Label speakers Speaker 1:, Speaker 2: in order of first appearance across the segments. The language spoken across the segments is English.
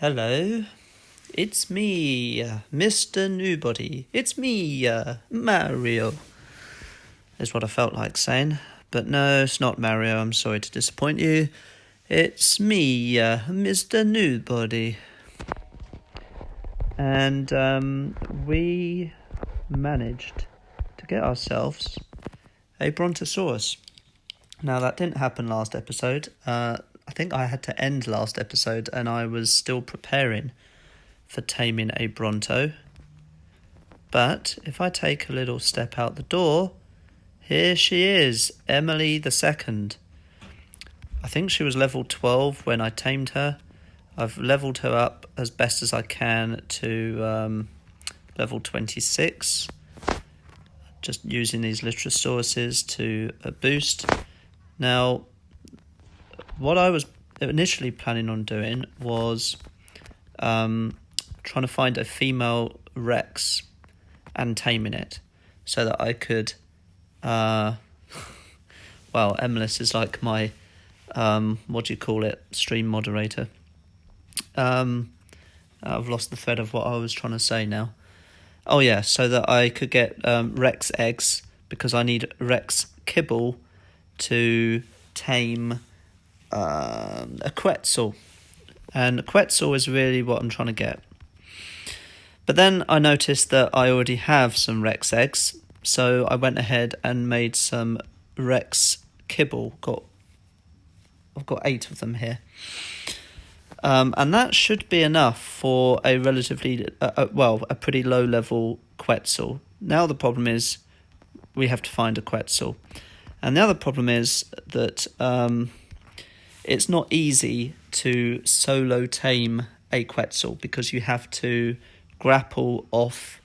Speaker 1: Hello, it's me, Mr. Nobody. It's me, Mario, is what I felt like saying. But no, it's not Mario, I'm sorry to disappoint you. It's me, Mr. Nobody. And we managed to get ourselves a Brontosaurus. Now, that didn't happen last episode. I think I had to end last episode and I was still preparing for taming a Bronto. But if I take a little step out the door, here she is, Emily the Second. I think she was level 12 when I tamed her. I've leveled her up as best as I can to level 26. Just using these Litrosauruses to boost. Now, what I was initially planning on doing was trying to find a female Rex and taming it so that I could... well, Emilis is like my, stream moderator. I've lost the thread of what I was trying to say now. Oh yeah, so that I could get Rex eggs, because I need Rex kibble to tame a Quetzal. And a Quetzal is really what I'm trying to get. But then I noticed that I already have some Rex eggs, so I went ahead and made some Rex kibble. I've got 8 of them here. And that should be enough for a relatively, a pretty low level Quetzal. Now the problem is we have to find a Quetzal. And the other problem is that it's not easy to solo tame a Quetzal because you have to grapple off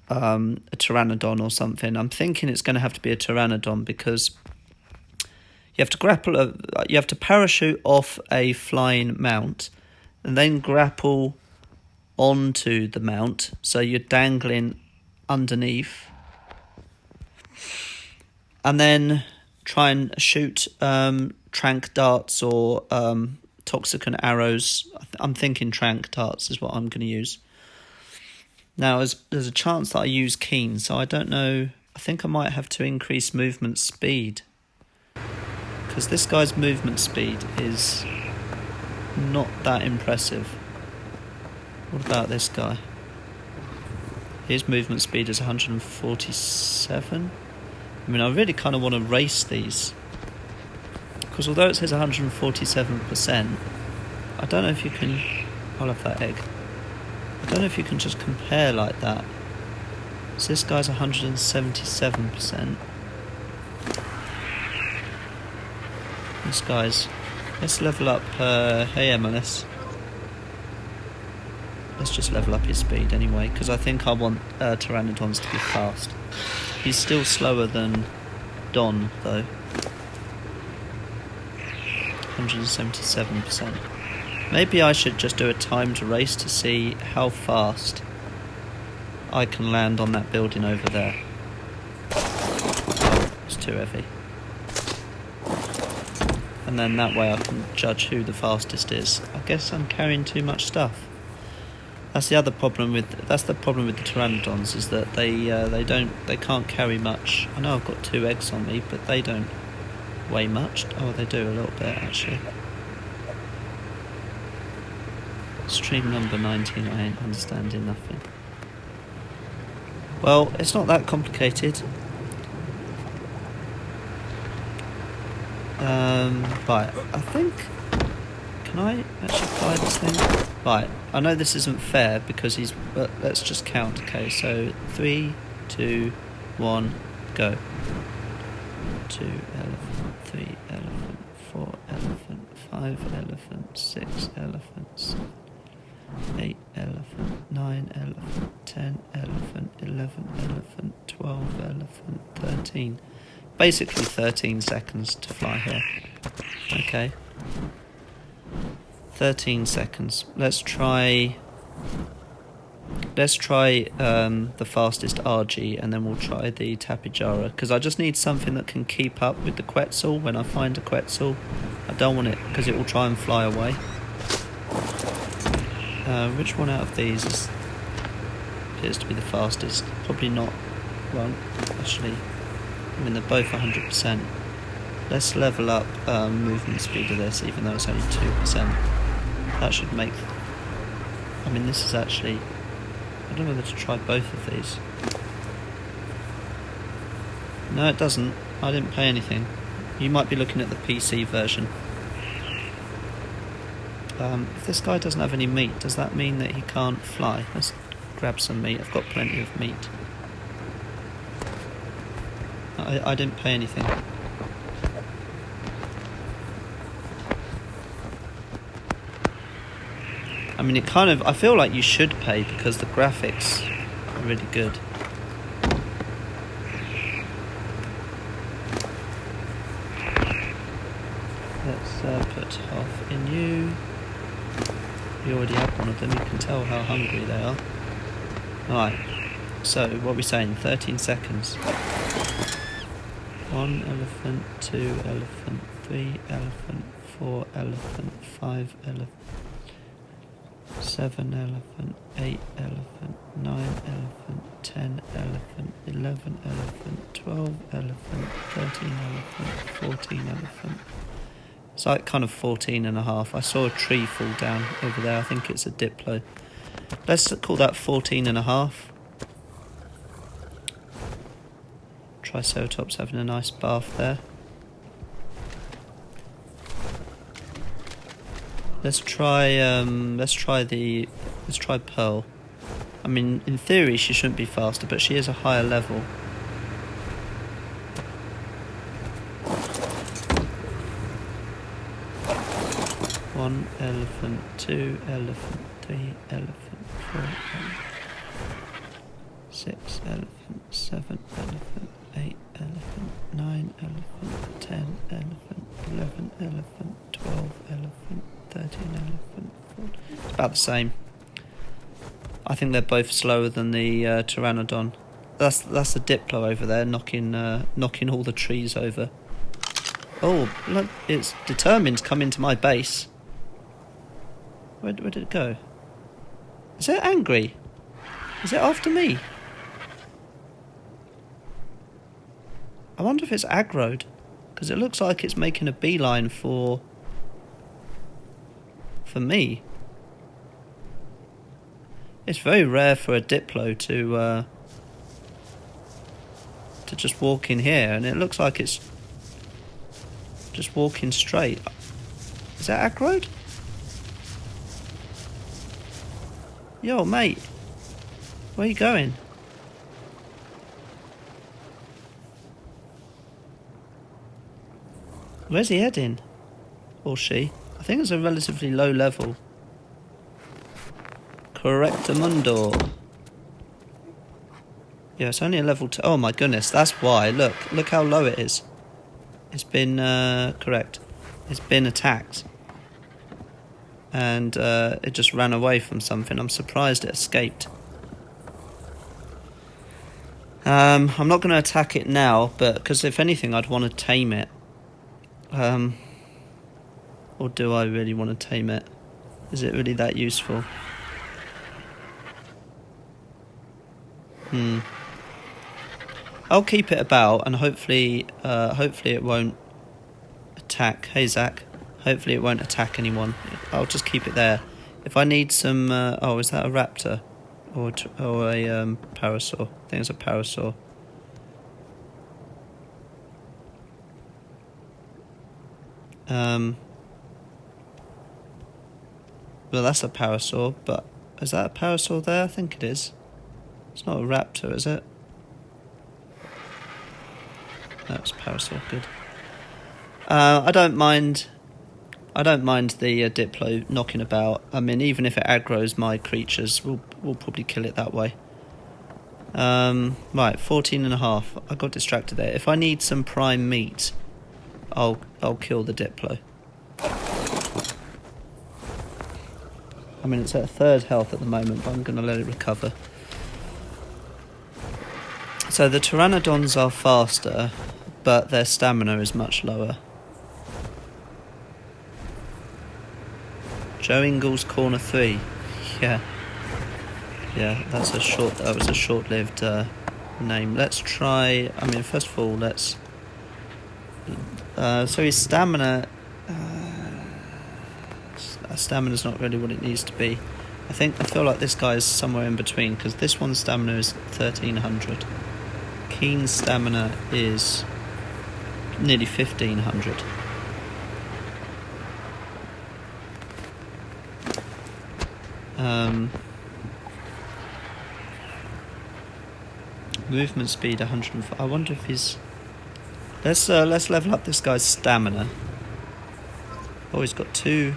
Speaker 1: a Pteranodon or something. I'm thinking it's going to have to be a Pteranodon because you have to you have to parachute off a flying mount and then grapple onto the mount, so you're dangling underneath, and then try and shoot trank darts or toxicant arrows. I'm thinking trank darts is what I'm going to use. Now, there's a chance that I use keen, so I don't know. I think I might have to increase movement speed, because this guy's movement speed is not that impressive. What about this guy? His movement speed is 147. I mean, I really kind of want to race these, because although it says 147%, I don't know if you can... I'll have that egg. I don't know if you can just compare like that. So this guy's 177%. This guy's... Let's level up... hey, Emilis. Let's just level up his speed anyway, because I think I want Pteranodons to be fast. He's still slower than Don, though. 177%. Maybe I should just do a timed race to see how fast I can land on that building over there. Oh, it's too heavy. And then that way I can judge who the fastest is. I guess I'm carrying too much stuff. That's the problem with the Pteranodons, is that they can't carry much. I know I've got 2 eggs on me, but they don't weigh much. Oh, they do a little bit actually. Stream number 19, I ain't understanding nothing. Well, it's not that complicated. Right, I think... Can I actually fly this thing? Right, I know this isn't fair because he's... But let's just count. Okay, so 3, 2, 1, go. 2 elephant, 3 elephant, 4 elephant, 5 elephant, 6 elephants, 8 elephant, 9 elephant, 10 elephant, 11 elephant, 12 elephant, 13. Basically 13 seconds to fly here. Okay. 13 seconds. Let's try the fastest RG, and then we'll try the Tapijara, because I just need something that can keep up with the Quetzal when I find a Quetzal. I don't want it, because it will try and fly away. Which one out of these appears to be the fastest? Probably not. Well, actually, I mean, they're both 100%. Let's level up movement speed of this, even though it's only 2%. That should make... I mean, this is actually... I don't know whether to try both of these. No, it doesn't. I didn't pay anything. You might be looking at the PC version. If this guy doesn't have any meat, does that mean that he can't fly? Let's grab some meat. I've got plenty of meat. I didn't pay anything. I mean, it kind of... I feel like you should pay because the graphics are really good. Let's put half in you. You already have one of them. You can tell how hungry they are. Alright. So, what are we saying? 13 seconds. 1 elephant, 2 elephant, 3 elephant, 4 elephant, 5 elephant, 7 elephant, 8 elephant, 9 elephant, 10 elephant, 11 elephant, 12 elephant, 13 elephant, 14 elephant. It's like kind of 14 and a half. I saw a tree fall down over there. I think it's a diplo. Let's call that 14 and a half. Triceratops having a nice bath there. Let's try Pearl. I mean, in theory she shouldn't be faster, but she is a higher level. One elephant, 2 elephant, 3 elephant, 4 elephant, 6 elephant, 7 elephant, 8 elephant, 9 elephant, 10 elephant, 11 elephant, 12 elephant, 13 elephant, 14. It's about the same. I think they're both slower than the Pteranodon. That's the Diplo over there, knocking all the trees over. Oh, look, it's determined to come into my base. Where did it go? Is it angry? Is it after me? I wonder if it's aggroed, because it looks like it's making a beeline for me. It's very rare for a Diplo to just walk in here, and it looks like it's just walking straight. Is that aggroed? Yo, mate, where you going? Where's he heading? Or she? I think it's a relatively low level. Correctamundo. Yeah, it's only a level 2. Oh my goodness, that's why. Look how low it is. It's been, correct. It's been attacked. And it just ran away from something. I'm surprised it escaped. I'm not going to attack it now, but because if anything, I'd want to tame it. Or do I really want to tame it? Is it really that useful? I'll keep it about, and hopefully it won't attack. Hey Zach. Hopefully it won't attack anyone. I'll just keep it there. If I need some... oh, is that a raptor? Or a parasaur? I think it's a parasaur. Well, that's a parasaur, but... Is that a parasaur there? I think it is. It's not a raptor, is it? No, it's a parasaur. Good. I don't mind the Diplo knocking about. I mean, even if it aggroes my creatures, we'll probably kill it that way. Right, 14 and a half. I got distracted there. If I need some prime meat, I'll kill the Diplo. I mean, it's at 3rd health at the moment, but I'm going to let it recover. So the Pteranodons are faster, but their stamina is much lower. Joe Ingles, corner 3. Yeah. Yeah, that was a short-lived name. Let's try, I mean, first of all, let's... so his stamina... stamina's not really what it needs to be. I feel like this guy is somewhere in between, because this one's stamina is 1300. Keen's stamina is nearly 1500. Movement speed 105. I wonder if he's... Let's level up this guy's stamina. Oh, he's got 2.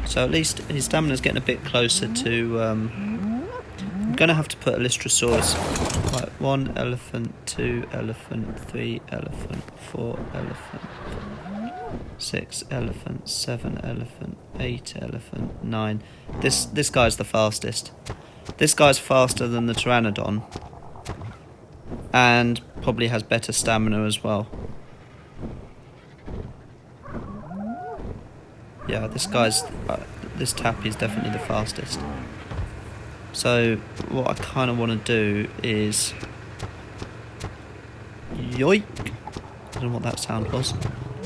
Speaker 1: So at least his stamina's getting a bit closer to... I'm going to have to put a Lystrosaurus. Right, 1 elephant, 2 elephant, 3 elephant, 4 elephant, 6 elephant, 7 elephant, 8 elephant, 9. This guy's the fastest. This guy's faster than the Pteranodon. And probably has better stamina as well. Yeah, this Tappy is definitely the fastest. So what I kind of want to do is... Yoink! I don't know what that sound was.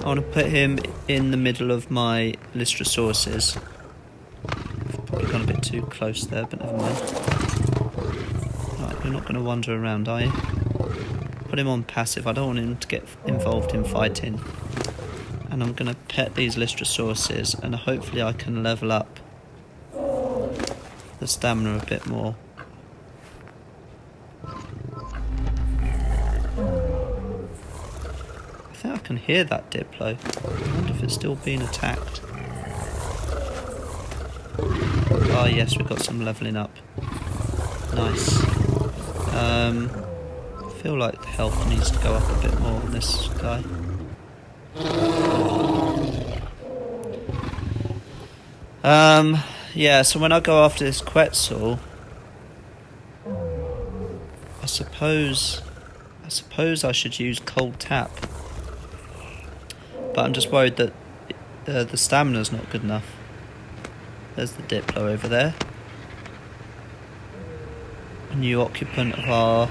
Speaker 1: I want to put him in the middle of my Lystrosaurus. I've probably gone a bit too close there, but never mind. Right, you're not going to wander around, are you? Put him on passive. I don't want him to get involved in fighting. And I'm going to pet these Lystrosaurus, and hopefully I can level up the stamina a bit more. I think I can hear that Diplo. I wonder if it's still being attacked. Oh yes, we've got some levelling up. Nice. I feel like the health needs to go up a bit more on this guy. Yeah, so when I go after this Quetzal, I suppose I should use Cold Tap. But I'm just worried that the stamina's not good enough. There's the Diplo over there. A new occupant of our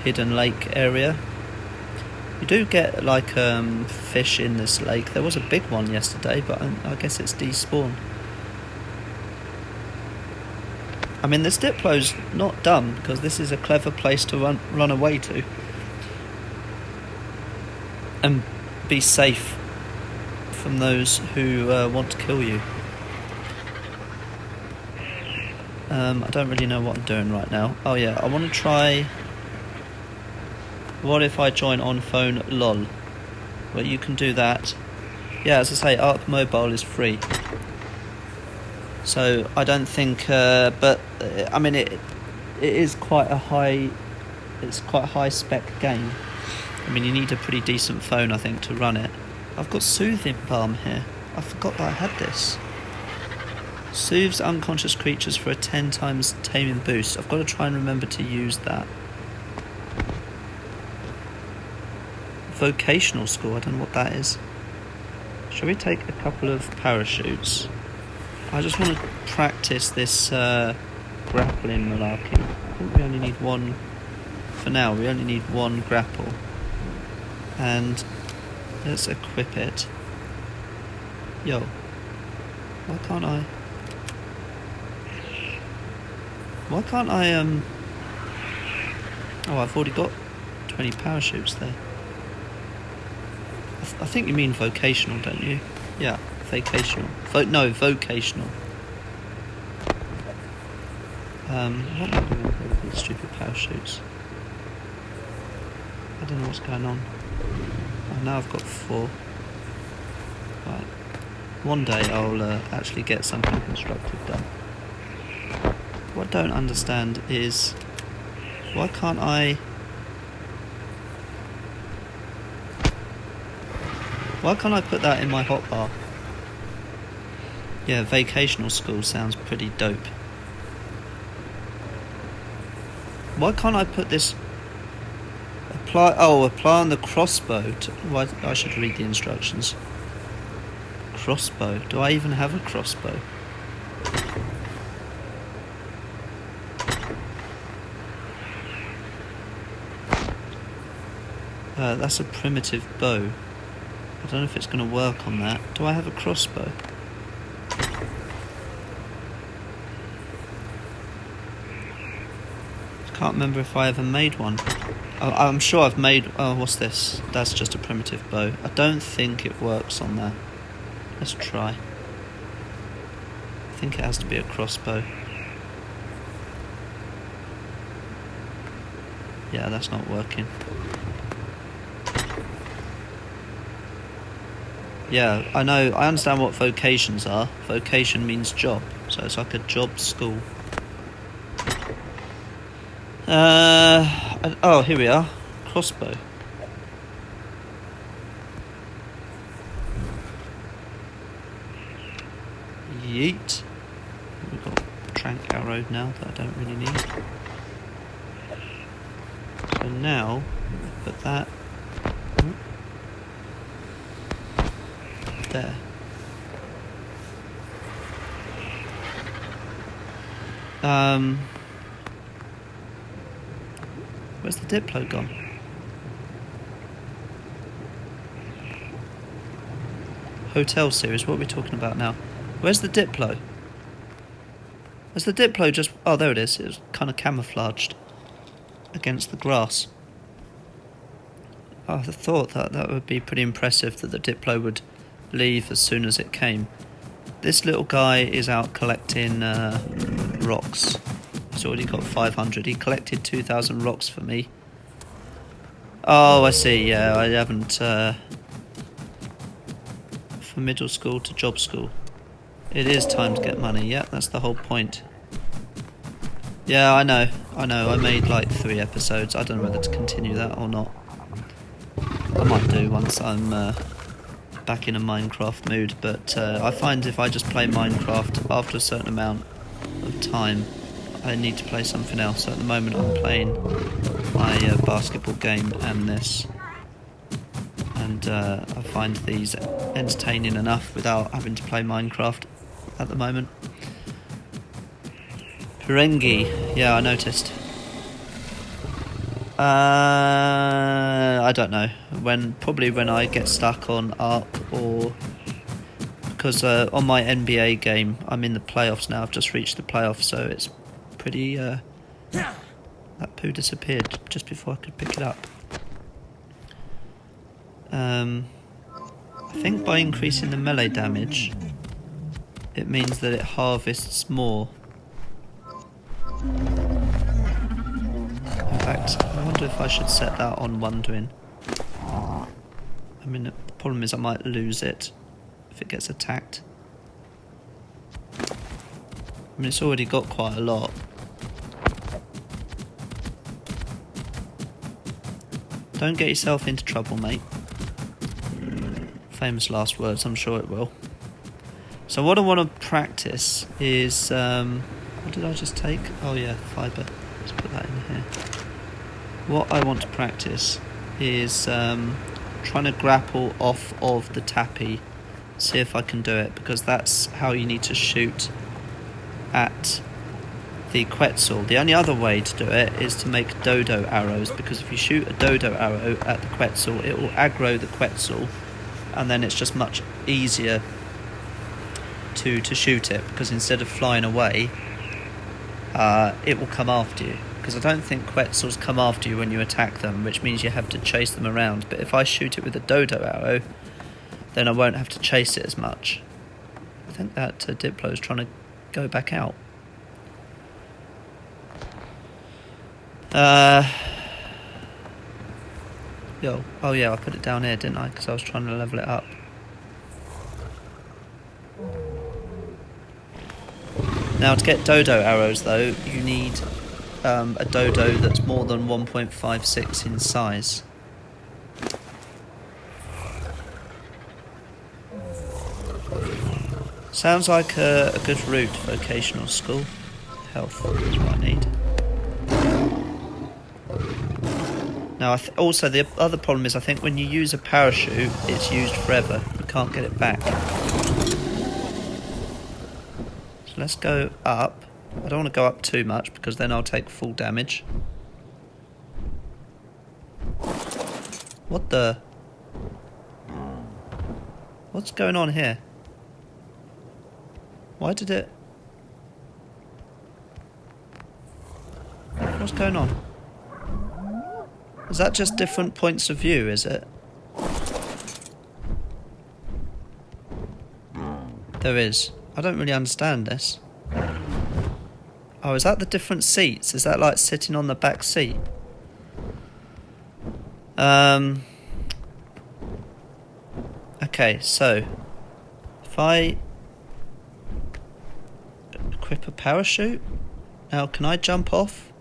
Speaker 1: hidden lake area. You do get like fish in this lake. There was a big one yesterday, but I guess it's despawned. I mean, this Diplo's not dumb, because this is a clever place to run away to. And be safe from those who want to kill you. I don't really know what I'm doing right now. Oh yeah, I want to try... What if I join on phone lol? Well, you can do that. Yeah, as I say, ARK Mobile is free. So I don't think, but I mean it is quite a high, it's quite a high spec game. I mean you need a pretty decent phone I think to run it. I've got Soothing Balm here. I forgot that I had this. Soothes unconscious creatures for a 10 times taming boost. I've got to try and remember to use that. Vocational school, I don't know what that is. Shall we take a couple of parachutes? I just want to practice this grappling malarkey. I think we only need one, for now, we only need one grapple. And let's equip it. Yo, why can't I? Oh, I've already got 20 parachutes there. I think you mean vocational, don't you? Yeah, vocational. Vocational. What am I doing with these stupid parachutes? I don't know what's going on. Oh, now I've got 4. Right. One day I'll actually get something constructive done. What I don't understand is, why can't I put that in my hotbar? Yeah, vocational school sounds pretty dope. Why can't I put this... apply on the crossbow. I should read the instructions. crossbow. Do I even have a crossbow? That's a primitive bow. I don't know if it's going to work on that. Do I have a crossbow? I can't remember if I ever made one. I'm sure I've made... Oh, what's this? That's just a primitive bow. I don't think it works on that. Let's try. I think it has to be a crossbow. Yeah, that's not working. Yeah, I know. I understand what vocations are. Vocation means job, so it's like a job school. Oh, here we are. Crossbow. Yeet. We've got trank arrow now that I don't really need. So now, put that there. Where's the Diplo gone? Hotel series, what are we talking about now? Where's the Diplo? Has the Diplo just... Oh, there it is. It was kind of camouflaged against the grass. I thought that would be pretty impressive that the Diplo would leave as soon as it came. This little guy is out collecting rocks. He's already got 500. He collected 2,000 rocks for me. Oh, I see. Yeah, I haven't... from middle school to job school. It is time to get money. Yeah, that's the whole point. Yeah, I know. I made like 3 episodes. I don't know whether to continue that or not. I might do once I'm back in a Minecraft mood, but I find if I just play Minecraft after a certain amount of time, I need to play something else. So at the moment I'm playing my basketball game and this, and I find these entertaining enough without having to play Minecraft at the moment. Perengi, yeah, I noticed. I don't know. Probably when I get stuck on ARK, or because on my NBA game I'm in the playoffs now. I've just reached the playoffs, so it's pretty. That poo disappeared just before I could pick it up. I think by increasing the melee damage, it means that it harvests more. In fact, I wonder if I should set that on wondering. I mean, the problem is I might lose it if it gets attacked. I mean, it's already got quite a lot. Don't get yourself into trouble, mate. Famous last words, I'm sure it will. So what I want to practice is... what did I just take? Oh yeah, fibre. Let's put that in here. What I want to practice is trying to grapple off of the tappy. See if I can do it, because that's how you need to shoot at the Quetzal. The only other way to do it is to make dodo arrows, because if you shoot a dodo arrow at the Quetzal, it will aggro the Quetzal, and then it's just much easier to shoot it, because instead of flying away, it will come after you. Because I don't think Quetzals come after you when you attack them, which means you have to chase them around. But if I shoot it with a dodo arrow, then I won't have to chase it as much. I think that Diplo is trying to go back out. Oh yeah, I put it down here, didn't I? Because I was trying to level it up. Now, to get dodo arrows, though, you need a dodo that's more than 1.56 in size. Sounds like a good route, vocational school. Health is what I need. Now, also the other problem is I think when you use a parachute, it's used forever. You can't get it back. So let's go up. I don't want to go up too much because then I'll take full damage. What the? What's going on here? Why did it... What's going on? Is that just different points of view, is it? There is. I don't really understand this. Oh, is that the different seats? Is that like sitting on the back seat? Okay, so if I equip a parachute, now can I jump off?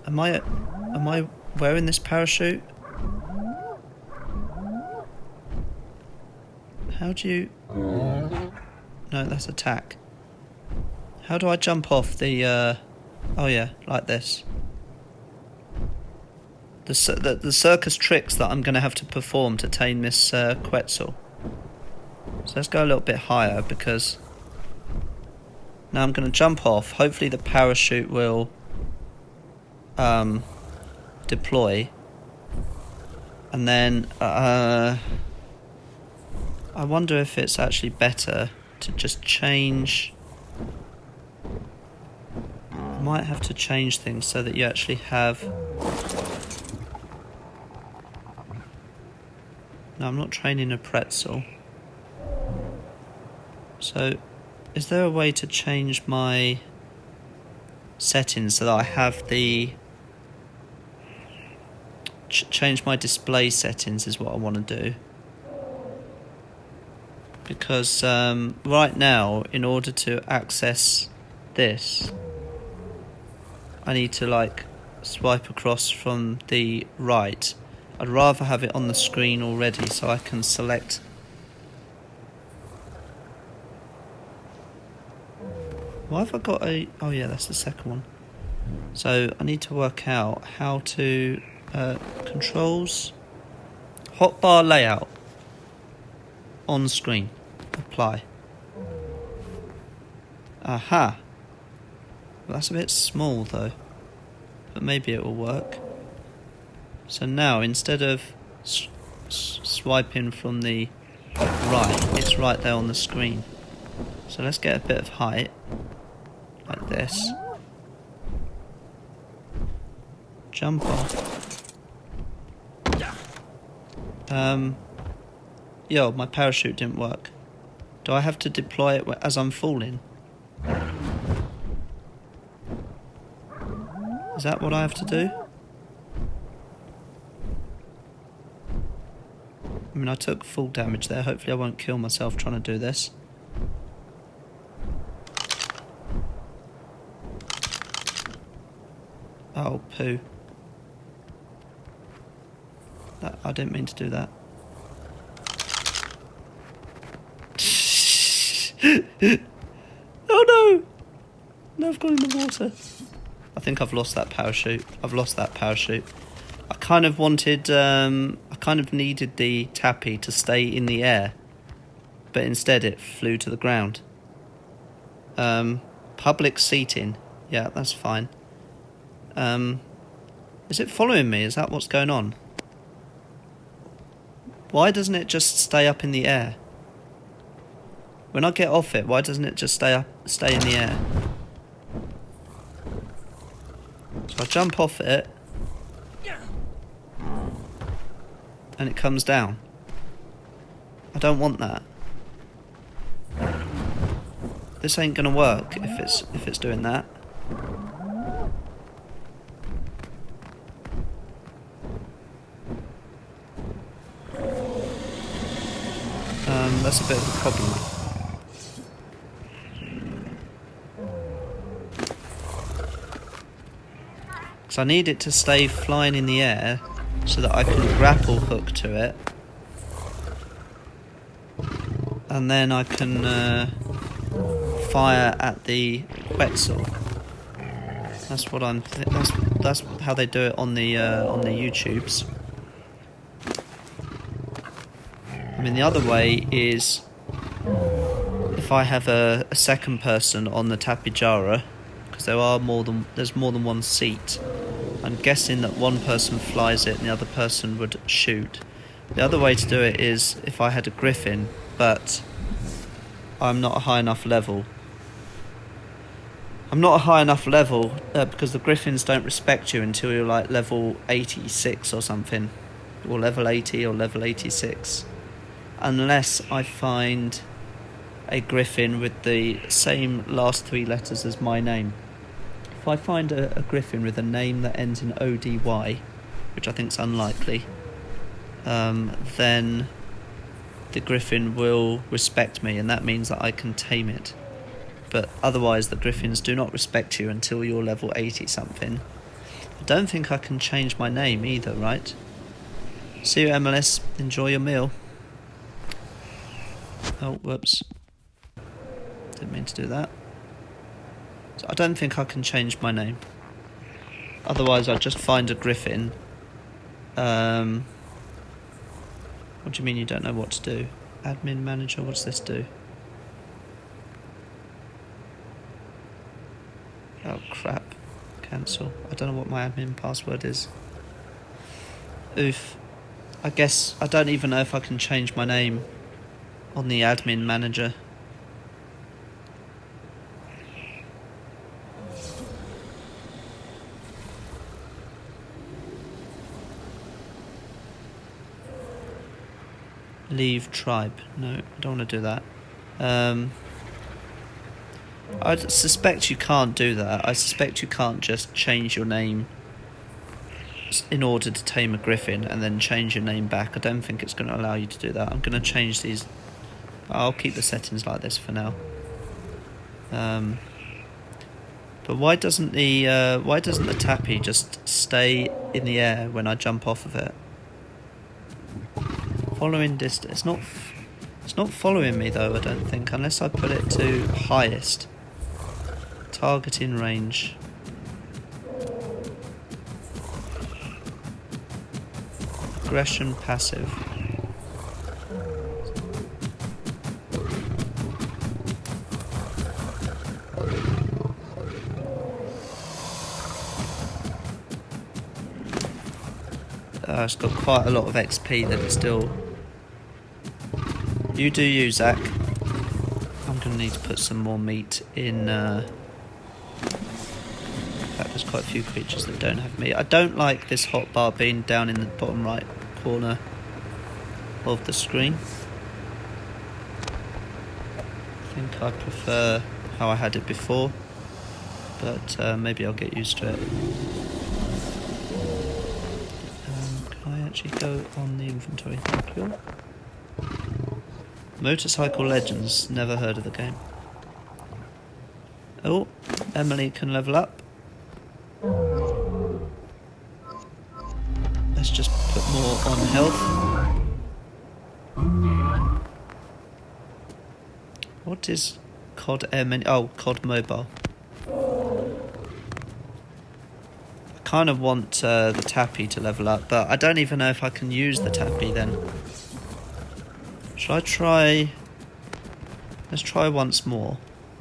Speaker 1: Am I wearing this parachute? How do you... No, that's attack. How do I jump off the... Oh yeah, like this. The circus tricks that I'm going to have to perform to tame this Quetzal. So let's go a little bit higher because... Now I'm going to jump off. Hopefully the parachute will deploy. And then... I wonder if it's actually better to just change... I might have to change things so that you actually have... No, I'm not training a pretzel. So, is there a way to change my settings so that I have the... change my display settings is what I want to do. Because right now, in order to access this, I need to like swipe across from the right. I'd rather have it on the screen already so I can select. Why have I got a... Oh yeah, that's the second one. So I need to work out how to... controls... Hotbar layout. On screen. Apply. Aha. Well, that's a bit small though. But maybe it will work. So now, instead of swiping from the right, it's right there on the screen. So let's get a bit of height, like this. Jump off. Yo, my parachute didn't work. Do I have to deploy it as I'm falling? Is that what I have to do? I mean, I took full damage there. Hopefully I won't kill myself trying to do this. Oh, poo. I didn't mean to do that. Oh no! No, I've gone in the water. I think I've lost that parachute. I've lost that parachute. I kind of wanted... I kind of needed the tappy to stay in the air, but instead it flew to the ground. Public seating. Yeah, that's fine. Is it following me? Is that what's going on? Why doesn't it just stay up in the air? When I get off it, why doesn't it just stay in the air? So I jump off it, and it comes down. I don't want that. This ain't gonna work if it's doing that. That's a bit of a problem. So I need it to stay flying in the air so that I can grapple hook to it, and then I can fire at the Quetzal. That's what I'm. That's how they do it on the YouTubes. I mean, the other way is if I have a second person on the Tapijara, because there's more than one seat, I'm guessing that one person flies it and the other person would shoot. The other way to do it is if I had a griffin, but I'm not a high enough level. Because the griffins don't respect you until you're like level 86 or something, or level 80 or level 86, unless I find a griffin with the same last 3 letters as my name. If I find a griffin with a name that ends in ODY, which I think is unlikely, then the griffin will respect me, and that means that I can tame it. But otherwise the griffins do not respect you until you're level 80 something. I don't think I can change my name either, right? See you, MLS. Enjoy your meal. Oh, whoops. Didn't mean to do that. So I don't think I can change my name. Otherwise I'd just find a griffin. What do you mean you don't know what to do? Admin manager, what's this do? Oh crap. Cancel. I don't know what my admin password is. Oof. I guess I don't even know if I can change my name on the admin manager. Leave tribe. No, I don't want to do that. I suspect you can't do that. I suspect you can't just change your name in order to tame a griffin and then change your name back. I don't think it's going to allow you to do that. I'm going to change these. I'll keep the settings like this for now. But why doesn't the tappy just stay in the air when I jump off of it? Following distance. It's not following me though, I don't think, unless I put it to highest. Targeting range. Aggression passive. It's got quite a lot of XP that it's still. You do you, Zach. I'm going to need to put some more meat in. In fact, there's quite a few creatures that don't have meat. I don't like this hotbar being down in the bottom right corner of the screen. I think I prefer how I had it before, but maybe I'll get used to it. Can I actually go on the inventory? Thank you. Motorcycle Legends, never heard of the game. Oh, Emily can level up. Let's just put more on health. What is COD Air menu? Oh, COD Mobile. I kind of want the tappy to level up, but I don't even know if I can use the tappy then. Should I try? Let's try once more.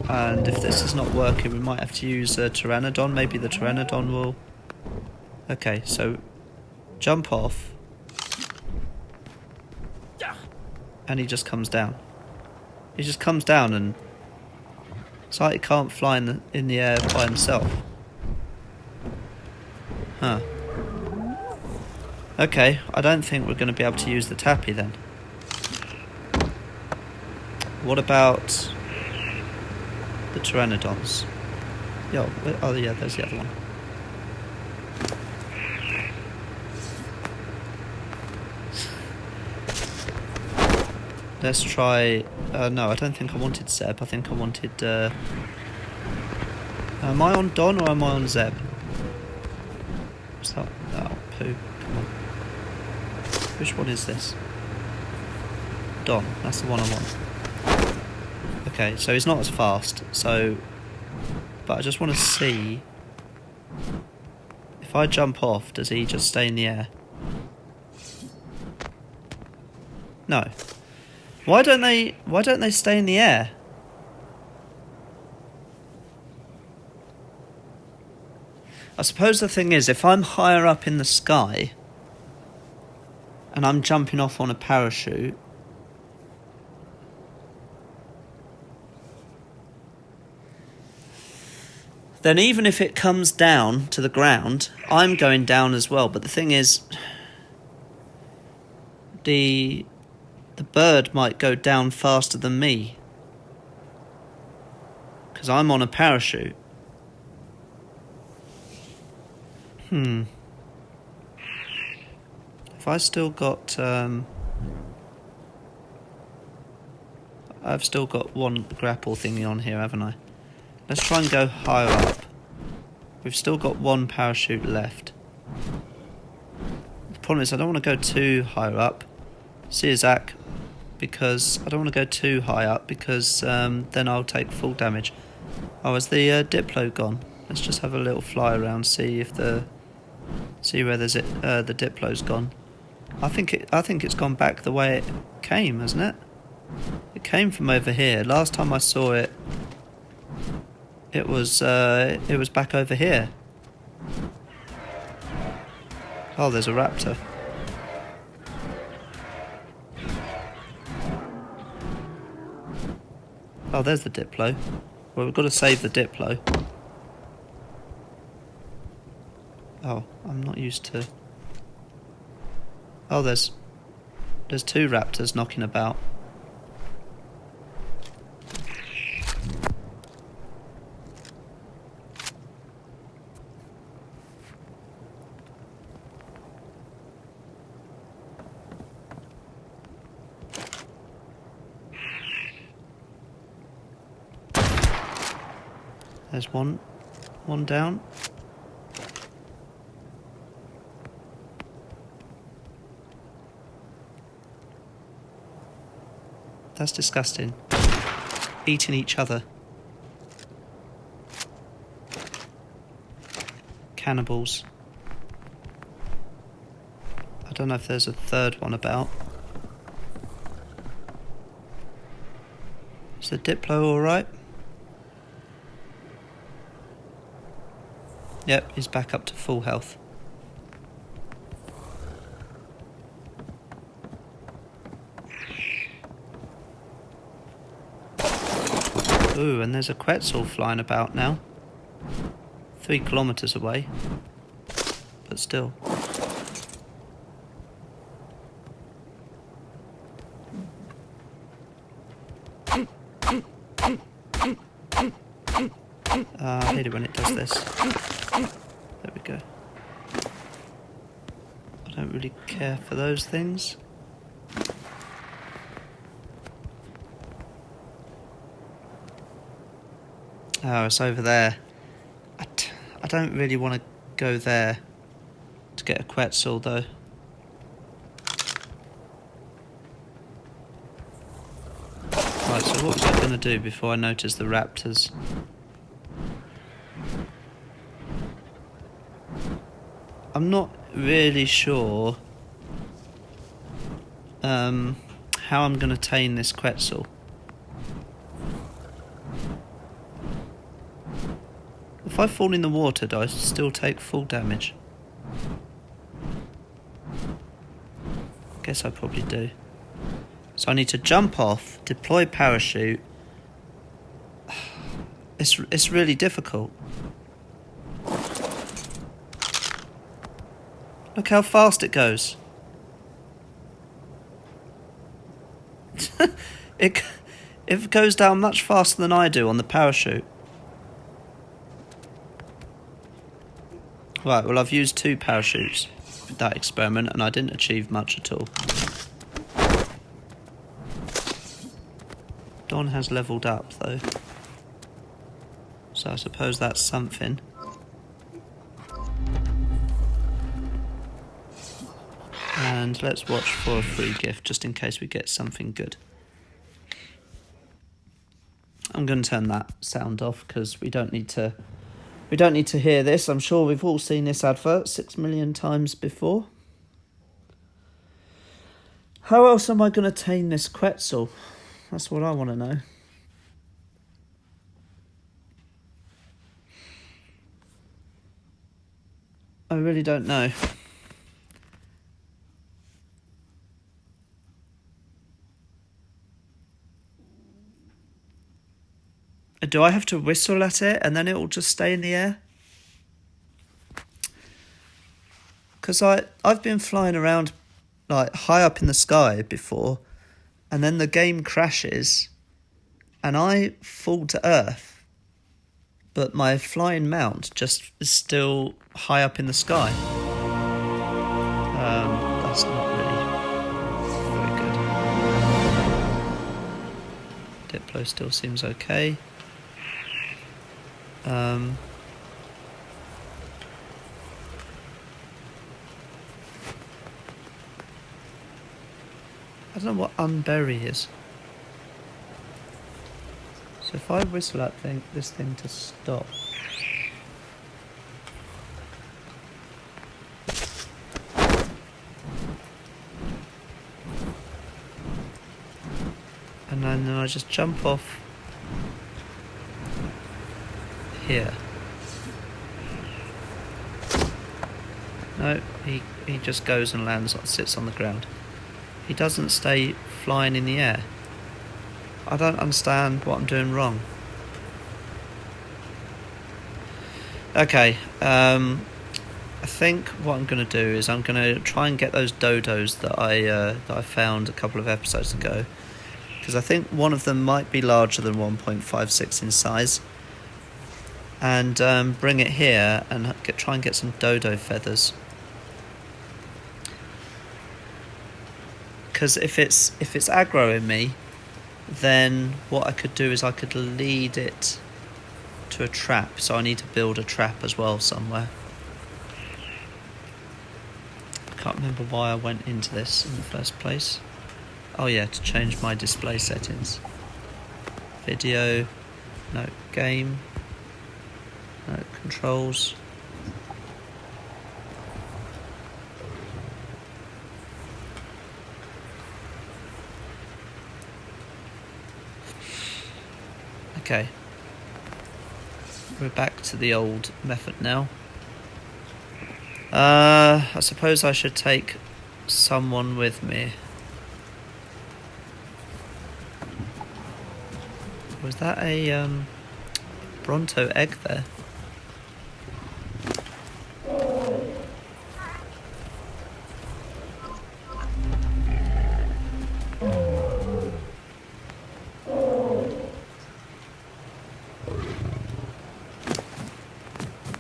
Speaker 1: And if this is not working, we might have to use a Pteranodon. Maybe the Pteranodon will. Okay, so jump off. And he just comes down. He just comes down and it's like he can't fly in the air by himself. Huh. Okay, I don't think we're going to be able to use the tappy then. What about the Pteranodons? Yo, oh yeah, there's the other one. Let's try. No, I don't think I wanted Zeb. I think I wanted. Am I on Don or am I on Zeb? What's that? Oh, poo. Come on. Which one is this? Don. That's the one I want. Okay, so he's not as fast. So, but I just want to see if I jump off. Does he just stay in the air? No. Why don't they stay in the air? I suppose the thing is, if I'm higher up in the sky and I'm jumping off on a parachute, then even if it comes down to the ground, I'm going down as well. But the thing is, the bird might go down faster than me because I'm on a parachute. Have I still got I've still got one grapple thingy on here, haven't I? Let's try and go higher up. We've still got one parachute left. The problem is I don't want to go too higher up. See you, Zach, because I don't want to go too high up because then I'll take full damage. Oh, is the Diplo gone? Let's just have a little fly around, see where the Diplo's gone. I think it's gone back the way it came, hasn't it? It came from over here. Last time I saw it, it was back over here. Oh, there's a raptor. Oh, there's the Diplo. Well, we've got to save the Diplo. Oh, I'm not used to... Oh, there's two raptors knocking about. There's one down. That's disgusting. Eating each other. Cannibals. I don't know if there's a third one about. Is the Diplo alright? Yep, he's back up to full health. Ooh, and there's a Quetzal flying about now. 3 kilometers away. But still. I hate it when it does this. There we go. I don't really care for those things. Oh, it's over there. I don't really want to go there to get a Quetzal, though. Right, so what was I going to do before I noticed the raptors? I'm not really sure how I'm going to tame this Quetzal. If I fall in the water, do I still take full damage? Guess I probably do. So I need to jump off, deploy parachute. It's really difficult. Look how fast it goes. It goes down much faster than I do on the parachute. Right, well, I've used 2 parachutes with that experiment and I didn't achieve much at all. Don has leveled up, though. So I suppose that's something. And let's watch for a free gift, just in case we get something good. I'm going to turn that sound off, because we don't need to hear this. I'm sure we've all seen this advert 6 million times before. How else am I going to tame this Quetzal? That's what I want to know. I really don't know. Do I have to whistle at it and then it will just stay in the air? Because I've been flying around like high up in the sky before, and then the game crashes and I fall to earth, but my flying mount just is still high up in the sky. That's not really very good. Diplo still seems okay. I don't know what unbury is. So if I whistle at this thing to stop. And then I just jump off here. No, he just goes and lands, sits on the ground. He doesn't stay flying in the air. I don't understand what I'm doing wrong. Okay, I think what I'm going to do is I'm going to try and get those dodos that I found a couple of episodes ago, because I think one of them might be larger than 1.56 in size, and bring it here and try and get some dodo feathers. Because if it's aggroing me, then what I could do is I could lead it to a trap. So I need to build a trap as well somewhere. I can't remember why I went into this in the first place. Oh yeah, to change my display settings. Video, no, game, no, controls. Okay, we're back to the old method now. I suppose I should take someone with me. Was that a Bronto egg there?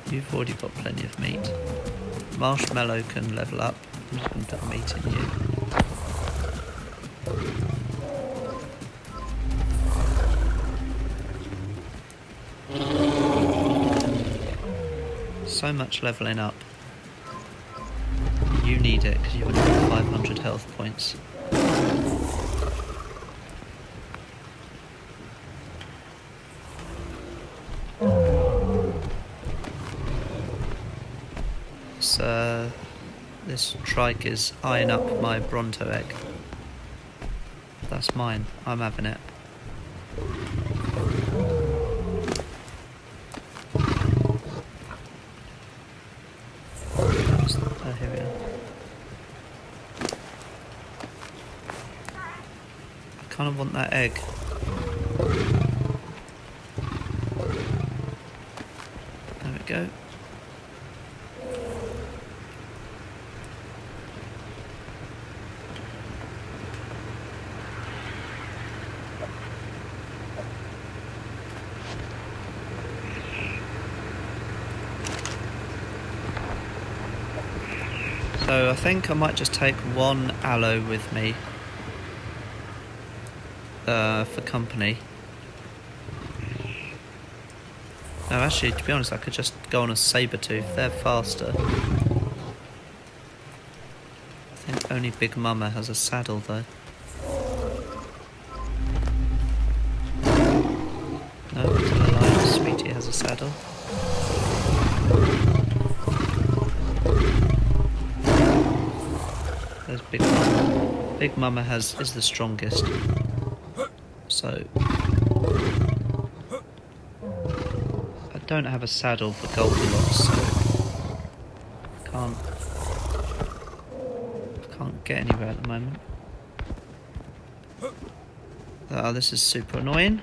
Speaker 1: You've already got plenty of meat. Marshmallow can level up. I'm just going to put meat in you. So much leveling up. You need it because you've only got 500 health points. This trike is eyeing up my Bronto egg. That's mine. I'm having it. Here we are. I kind of want that egg. There we go. So I think I might just take one aloe with me for company. No, actually, to be honest, I could just go on a saber-tooth. They're faster. I think only Big Mama has a saddle, though. No, still alive. Sweetie has a saddle. There's Big Mama. Big Mama is the strongest. So I don't have a saddle for Goldilocks, so can't get anywhere at the moment. Oh, this is super annoying.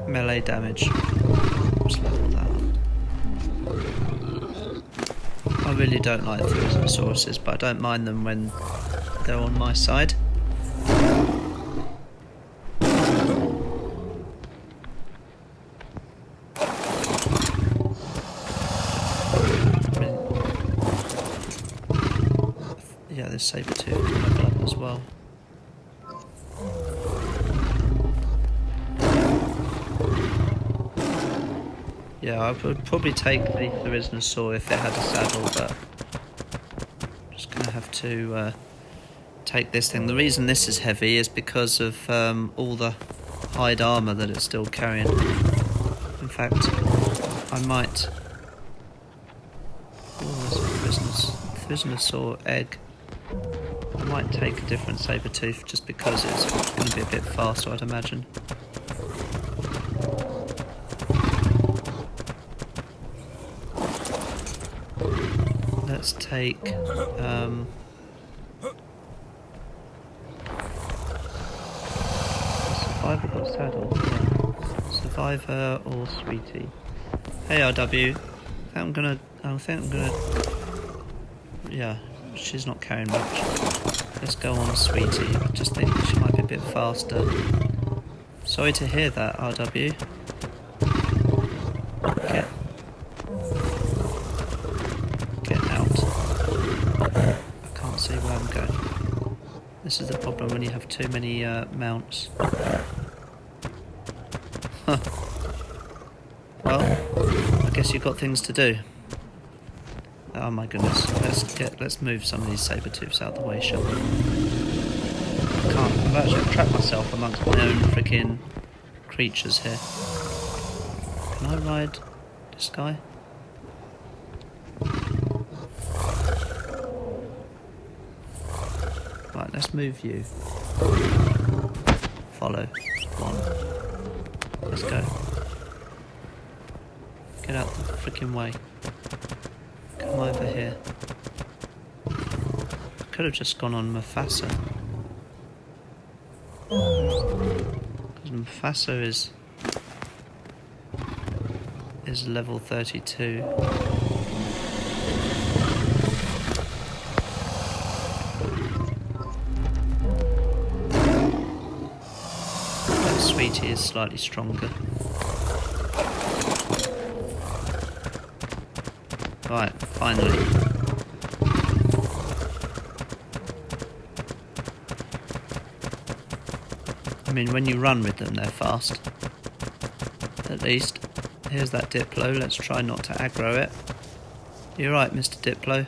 Speaker 1: Melee damage. Just level that up. I really don't like Therizosauruses, but I don't mind them when they're on my side. Yeah, this saber-tooth can level up as well. Yeah, I would probably take the Therizinosaur if it had a saddle, but I'm just going to have to take this thing. The reason this is heavy is because of all the hide armour that it's still carrying. In fact, I might... Oh, there's a Therizinosaur egg. I might take a different saber-tooth just because it's going to be a bit faster, I'd imagine. Let's take Survivor got saddle. Yeah. Survivor or Sweetie. Hey RW. I think I'm gonna yeah, she's not carrying much. Let's go on Sweetie. I just think she might be a bit faster. Sorry to hear that, RW. Get out. I can't see where I'm going. This is the problem when you have too many mounts. Huh. Well, I guess you've got things to do. Oh my goodness. Let's move some of these saber-tooths out of the way, shall we? I've actually trapped myself amongst my own freaking creatures here. Can I ride this guy? Right, let's move you. Follow. One. Let's go. Get out the freaking way. Come over here. Could have just gone on Mufasa. Because Mufasa is level 32. That Sweetie is slightly stronger. Right, finally. I mean, when you run with them, they're fast. At least. Here's that Diplo. Let's try not to aggro it. You're right, Mr. Diplo.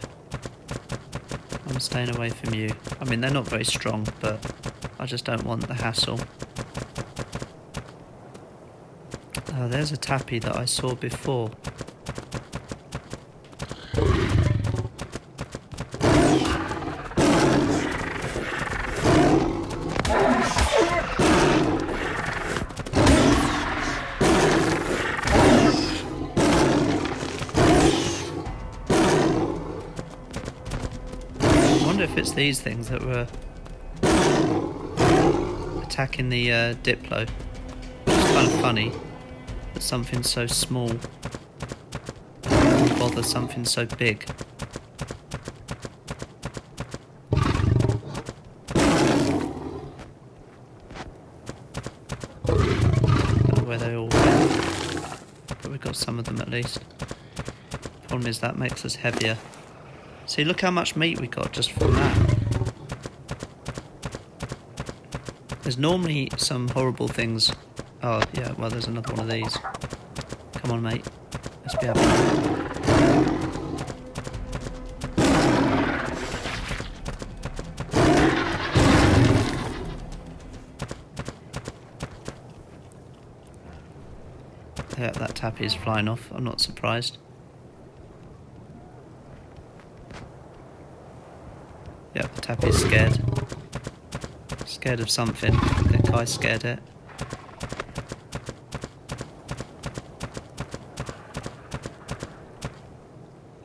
Speaker 1: I'm staying away from you. I mean, they're not very strong, but I just don't want the hassle. Oh, there's a tappy that I saw before. I wonder if it's these things that were attacking the Diplo. It's kind of funny that something so small would bother something so big. Don't know where they all went, but we've got some of them at least. Problem is that makes us heavier. See, look how much meat we got just from that. There's normally some horrible things. Oh, yeah, well, there's another one of these. Come on, mate. Let's be happy. Yeah, that tappy is flying off. I'm not surprised. Yep, Tappy's scared. Scared of something. I think I scared it.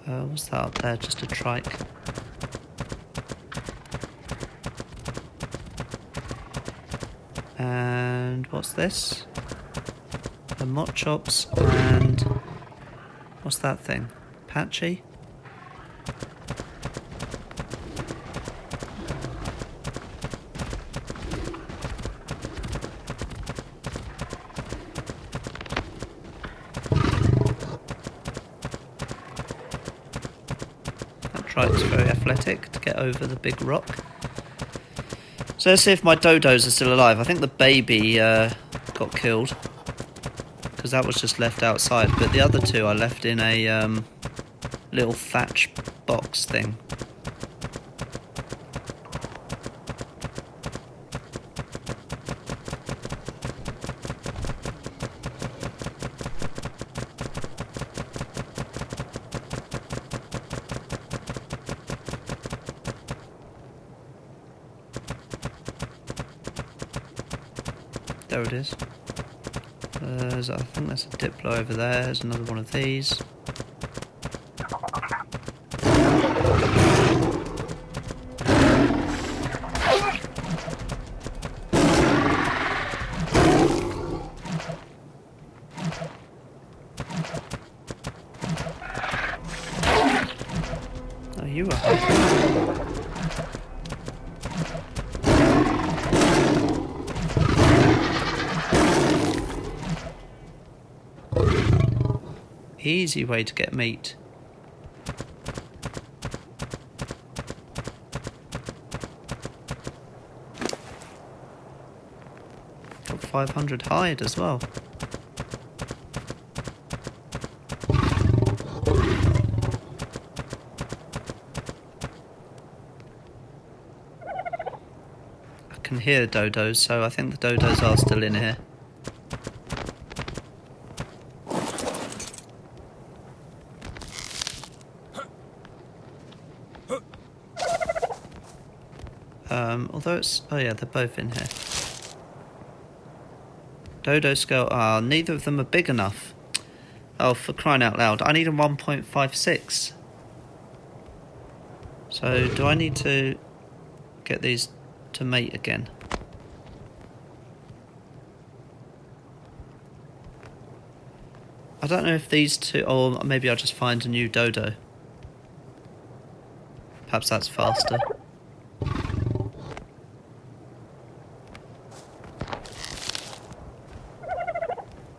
Speaker 1: What's that up there? Just a trike. And what's this? The mott chops and what's that thing? Patchy? That trike's very athletic to get over the big rock. So let's see if my dodos are still alive. I think the baby got killed because that was just left outside, but the other two I left in a little thatch box thing. There it is. I think that's a Diplo over there. There's another one of these. Oh, you are. Easy way to get meat. Got 500 hide as well. I can hear dodos, so I think the dodos are still in here. Although it's... oh yeah, they're both in here. Dodo scale... ah, neither of them are big enough. Oh, for crying out loud. I need a 1.56. So, do I need to get these to mate again? I don't know if these two... or maybe I'll just find a new dodo. Perhaps that's faster.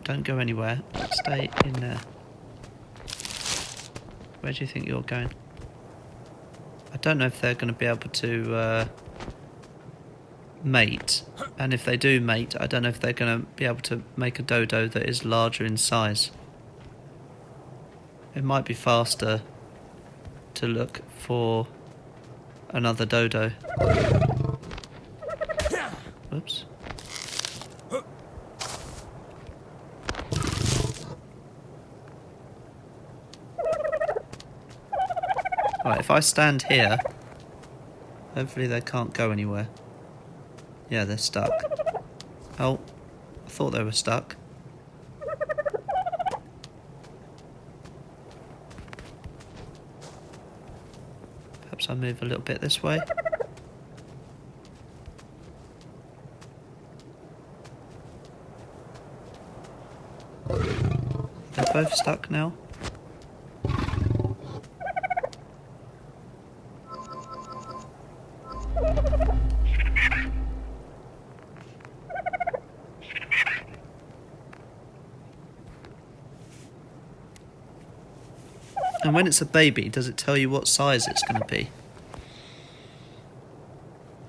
Speaker 1: Don't go anywhere. Stay in there. Where do you think you're going? I don't know if they're going to be able to mate. And if they do mate, I don't know if they're going to be able to make a dodo that is larger in size. It might be faster to look for another dodo. Whoops. Right, if I stand here, hopefully they can't go anywhere. Yeah, they're stuck. Oh, I thought they were stuck. Perhaps I move a little bit this way. They're both stuck now. And when it's a baby, does it tell you what size it's going to be?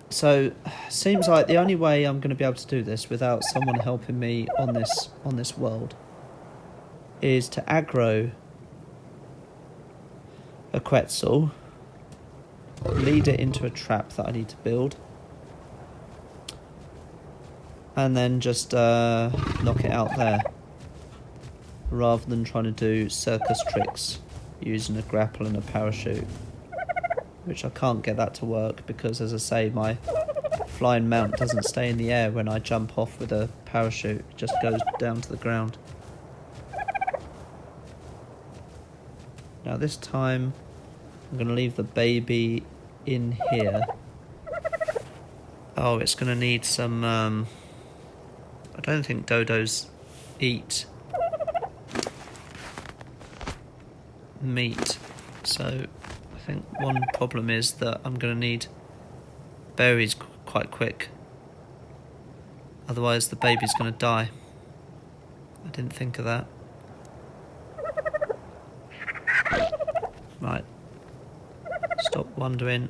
Speaker 1: So, seems like the only way I'm going to be able to do this without someone helping me on this world is to aggro a Quetzal, lead it into a trap that I need to build, and then just knock it out there, rather than trying to do circus tricks using a grapple and a parachute. which I can't get that to work because, as I say, my flying mount doesn't stay in the air when I jump off with a parachute. It just goes down to the ground. Now this time I'm going to leave the baby in here. Oh, it's going to need some... I don't think dodos eat meat, so I think one problem is that I'm going to need berries quite quick, otherwise the baby's going to die. I didn't think of that. Right, stop wandering.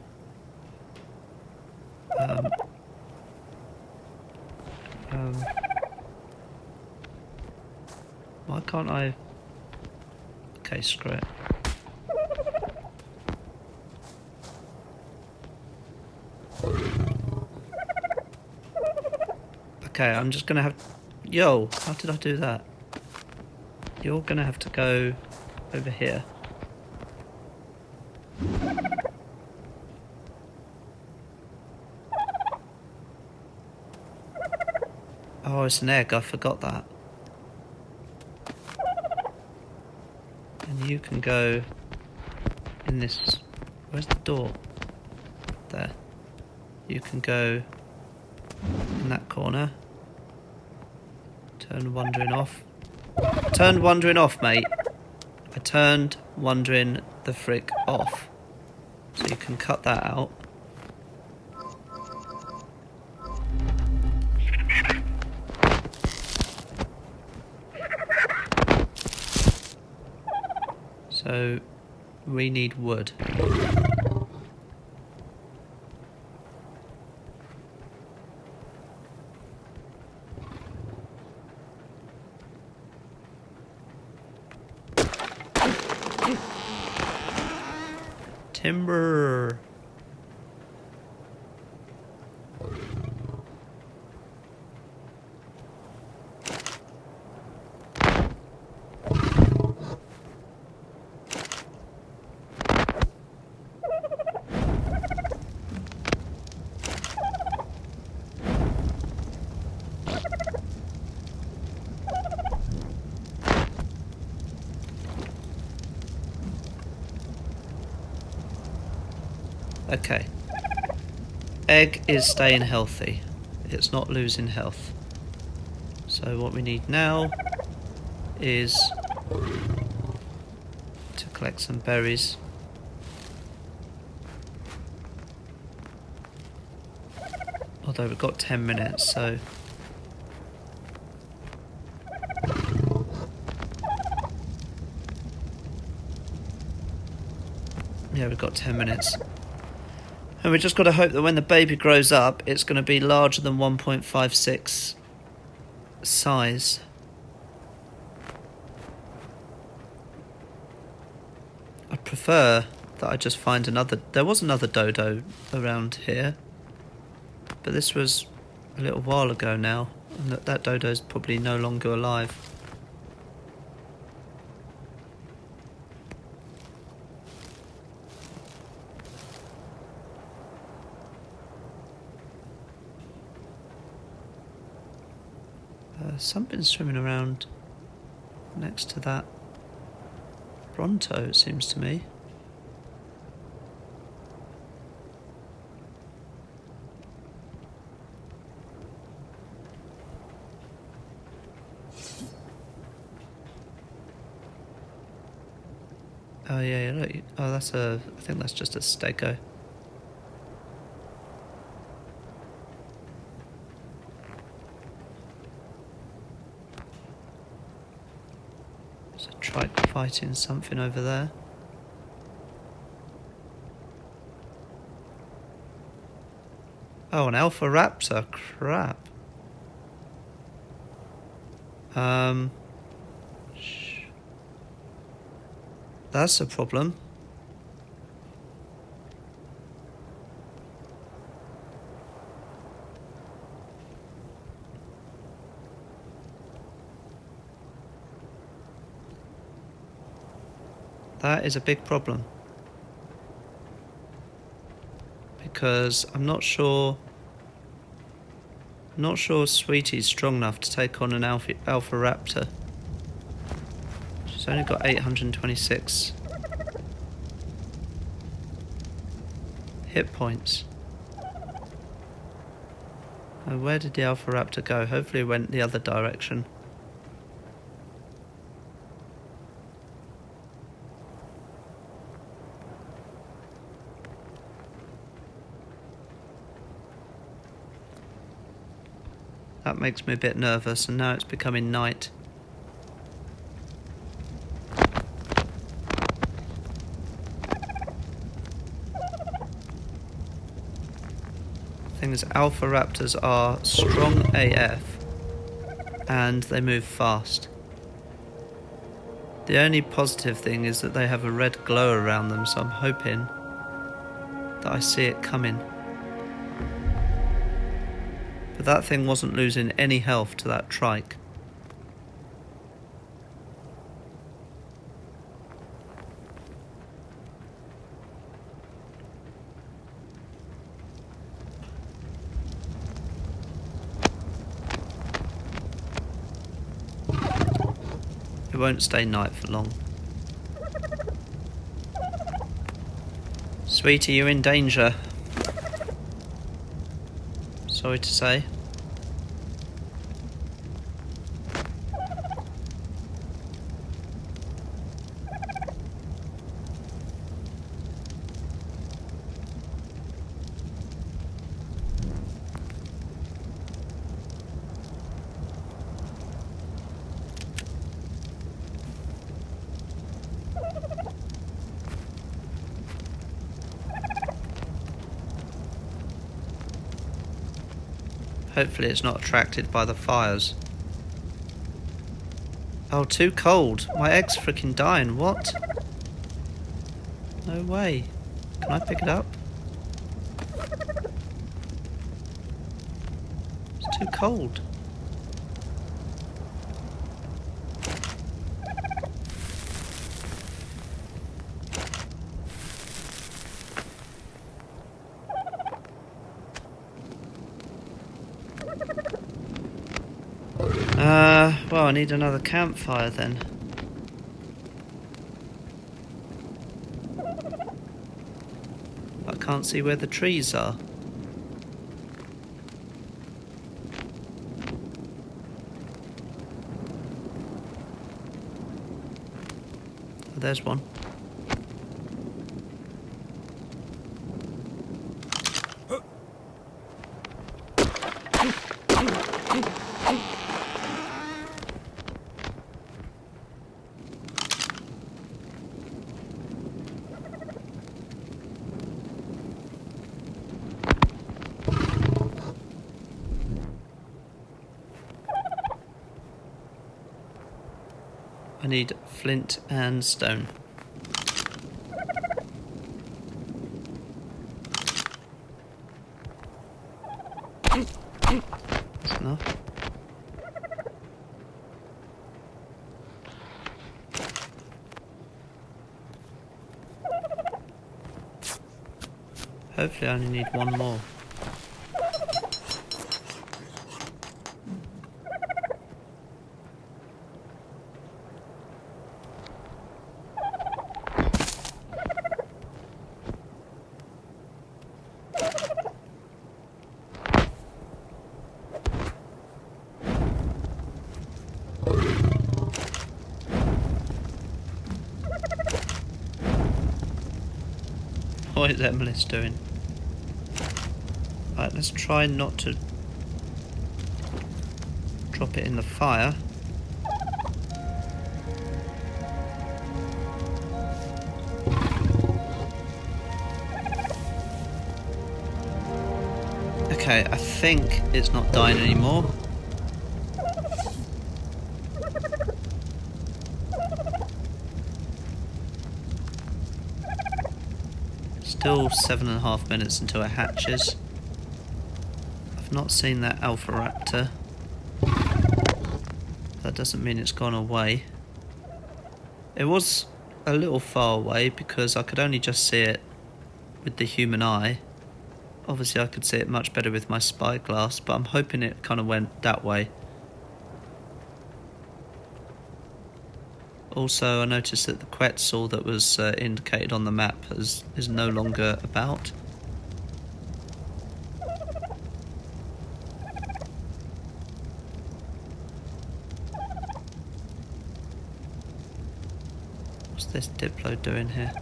Speaker 1: Why can't I... Okay, screw it. Okay, I'm just gonna have... Yo, how did I do that? You're gonna have to go over here. Oh, it's an egg, I forgot that. And you can go in this... Where's the door? There. You can go in that corner. Turn wandering off. Turned wandering off, mate. I turned wandering the frick off. So you can cut that out. So we need wood. Timber. Okay. Egg is staying healthy. It's not losing health. So what we need now is to collect some berries. Although we've got 10 minutes, so... Yeah, we've got 10 minutes. And we just got to hope that when the baby grows up, it's going to be larger than 1.56 size. I prefer that I just find another... There was another dodo around here, but this was a little while ago now, and that dodo's probably no longer alive. Something's swimming around next to that Bronto, it seems to me. Oh yeah, look. Oh, that's a... I think that's just a stego. Trike fighting something over there. Oh, an alpha raptor. Crap. That's a problem. That is a big problem. because I'm not sure Sweetie's strong enough to take on an alpha raptor. She's only got 826 hit points. Oh, where did the alpha raptor go? Hopefully it went the other direction. That makes me a bit nervous, and now it's becoming night. The thing is, alpha raptors are strong AF, and they move fast. The only positive thing is that they have a red glow around them, so I'm hoping that I see it coming. But that thing wasn't losing any health to that trike. It won't stay night for long. Sweetie, you're in danger. Sorry to say. Hopefully it's not attracted by the fires. Oh, too cold. My egg's freaking dying. What? No way. Can I pick it up? It's too cold. Well, I need another campfire then. I can't see where the trees are. Oh, there's one. I need flint and stone. That's enough. Hopefully I only need one more. What is Emilis doing? Right, let's try not to drop it in the fire. Okay, I think it's not dying anymore. Still 7.5 minutes until it hatches. I've not seen that alpha raptor. That doesn't mean it's gone away. It was a little far away because I could only just see it with the human eye. Obviously I could see it much better with my spyglass, but I'm hoping it kind of went that way. Also, I noticed that the Quetzal that was indicated on the map is no longer about. What's this Diplo doing here?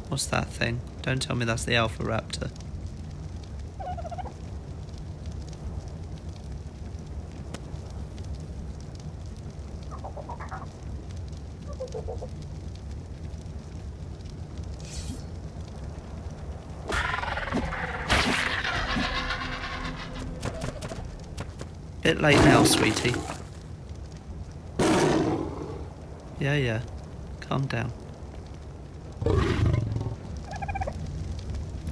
Speaker 1: What's that thing? Don't tell me that's the Alpha Raptor. Bit late now, sweetie. Yeah. Calm down.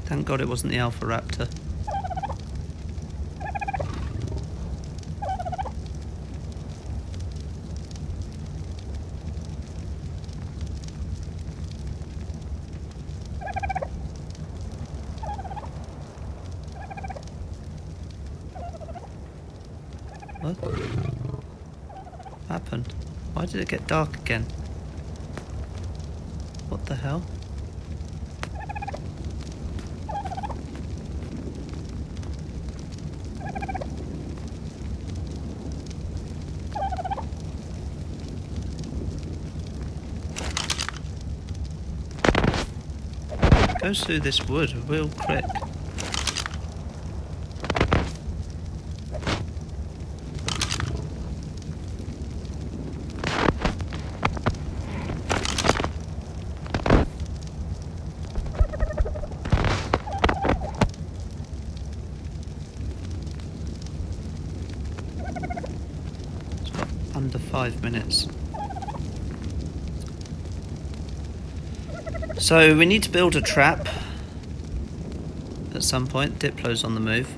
Speaker 1: Thank God it wasn't the Alpha Raptor. What happened? Why did it get dark again? What the hell? Goes through this wood real quick. It's got under 5 minutes. So we need to build a trap at some point. Diplo's on the move.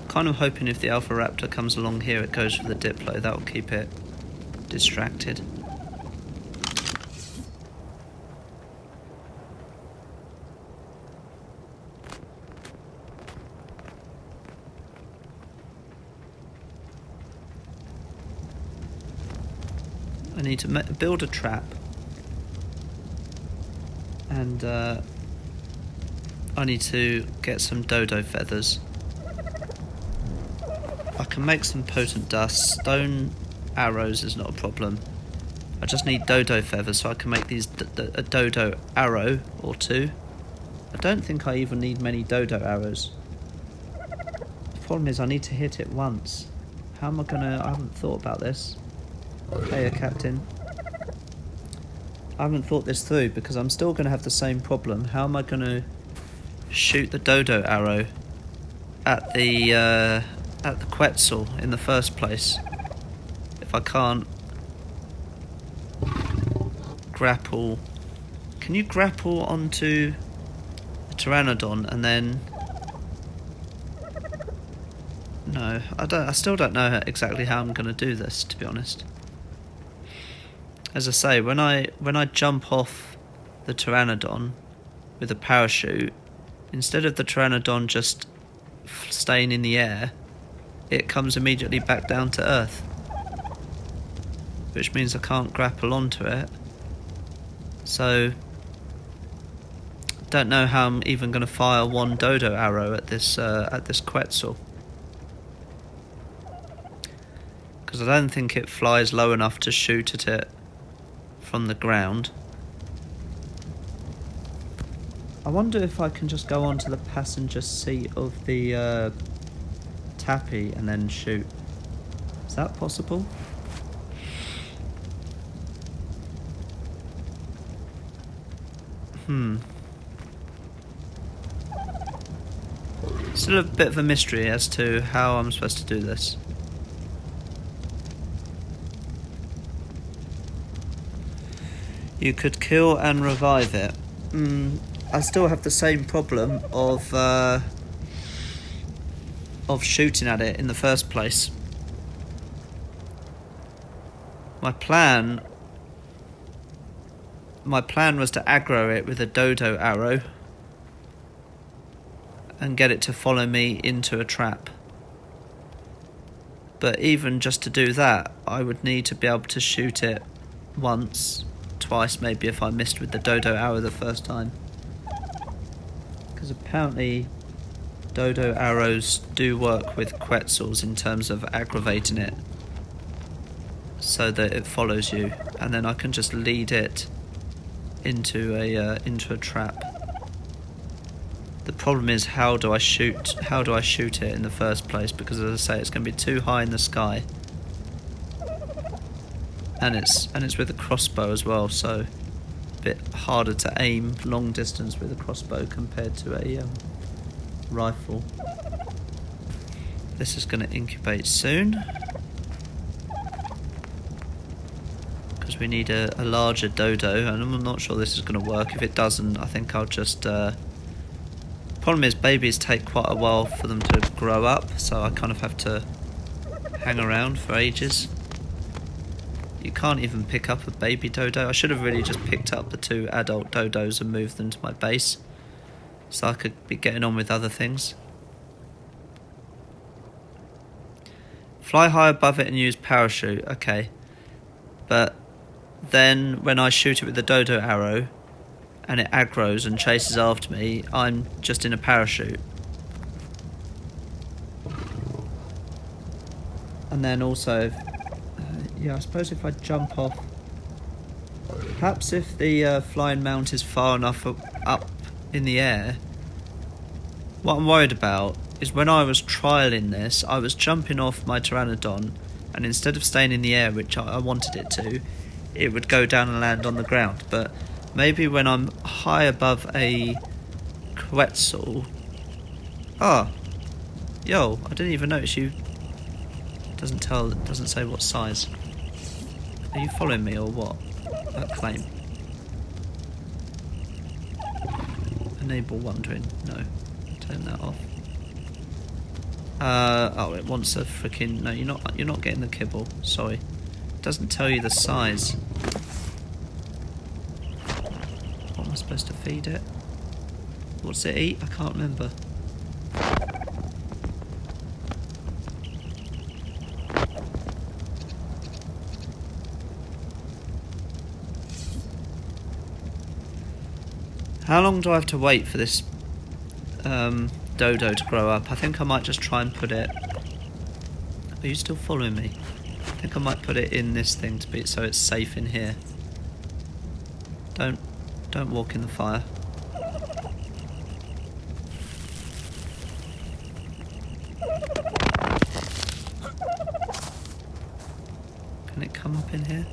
Speaker 1: Kind of hoping if the Alpha Raptor comes along here it goes for the Diplo. That'll keep it distracted. I need to build a trap. And I need to get some dodo feathers. I can make some potent dust. Stone arrows is not a problem. I just need dodo feathers so I can make these a dodo arrow or two. I don't think I even need many dodo arrows. The problem is I need to hit it once. How am I gonna... I haven't thought about this. Hey, Captain. I haven't thought this through because I'm still going to have the same problem. How am I going to shoot the dodo arrow at the Quetzal in the first place if I can't grapple? Can you grapple onto a Pteranodon and then... No, I still don't know exactly how I'm going to do this, to be honest. As I say, when I jump off the Pteranodon with a parachute, instead of the Pteranodon just staying in the air, it comes immediately back down to Earth. Which means I can't grapple onto it. So, don't know how I'm even going to fire one dodo arrow at this Quetzal. Because I don't think it flies low enough to shoot at it from the ground. I wonder if I can just go onto the passenger seat of the Tappy and then shoot. Is that possible? Still a bit of a mystery as to how I'm supposed to do this. You could kill and revive it. I still have the same problem of of shooting at it in the first place. My plan was to aggro it with a dodo arrow and get it to follow me into a trap. But even just to do that, I would need to be able to shoot it once, twice maybe if I missed with the dodo arrow the first time. Because apparently dodo arrows do work with quetzals in terms of aggravating it so that it follows you, and then I can just lead it into a trap. The problem is, how do I shoot it in the first place? Because as I say, it's going to be too high in the sky, and it's with a crossbow as well, so a bit harder to aim long distance with a crossbow compared to a rifle. This is going to incubate soon because we need a larger dodo, and I'm not sure this is going to work. If it doesn't, I think I'll just problem is babies take quite a while for them to grow up, so I kind of have to hang around for ages. You can't even pick up a baby dodo. I should have really just picked up the 2 adult dodos and moved them to my base so I could be getting on with other things. Fly high above it and use parachute. Okay. But then when I shoot it with the dodo arrow and it aggroes and chases after me, I'm just in a parachute. And then also, yeah, I suppose if I jump off, perhaps if the flying mount is far enough up in the air. What I'm worried about is when I was trialing this, I was jumping off my Pteranodon, and instead of staying in the air, which I wanted it to, it would go down and land on the ground. But maybe when I'm high above a quetzal... Oh, yo, I didn't even notice you. It doesn't say what size. Are you following me or what? That claim. Enable wandering. No. Turn that off. Oh, it wants a freaking... No, you're not getting the kibble. Sorry. It doesn't tell you the size. What am I supposed to feed it? What's it eat? I can't remember. How long do I have to wait for this dodo to grow up? I think I might just try and put it... Are you still following me? I think I might put it in this thing to be so it's safe in here. Don't walk in the fire. Can it come up in here?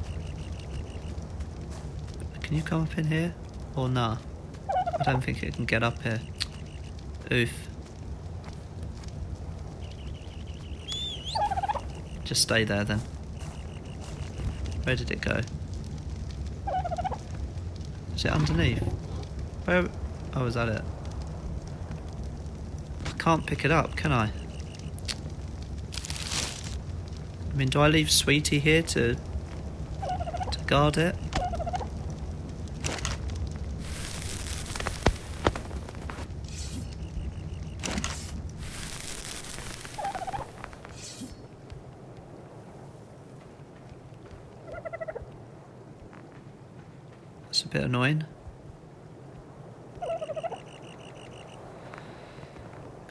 Speaker 1: Can you come up in here? Or nah? I don't think it can get up here. Oof. Just stay there then. Where did it go? Is it underneath? Where? Oh, is that it? I can't pick it up, can I? I mean, do I leave Sweetie here to guard it? That's a bit annoying.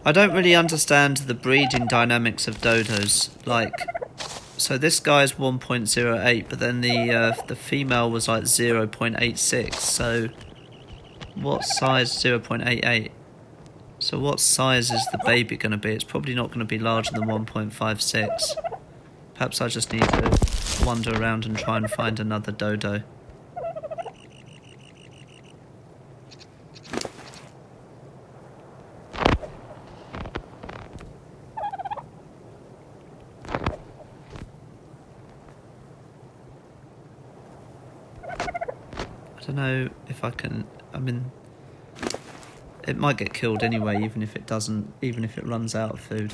Speaker 1: I don't really understand the breeding dynamics of dodos. Like, so this guy's 1.08, but then the female was like 0.86. So what size 0.88? So what size is the baby going to be? It's probably not going to be larger than 1.56. Perhaps I just need to wander around and try and find another dodo. I don't know if I can... I mean, it might get killed anyway, even if it doesn't, even if it runs out of food.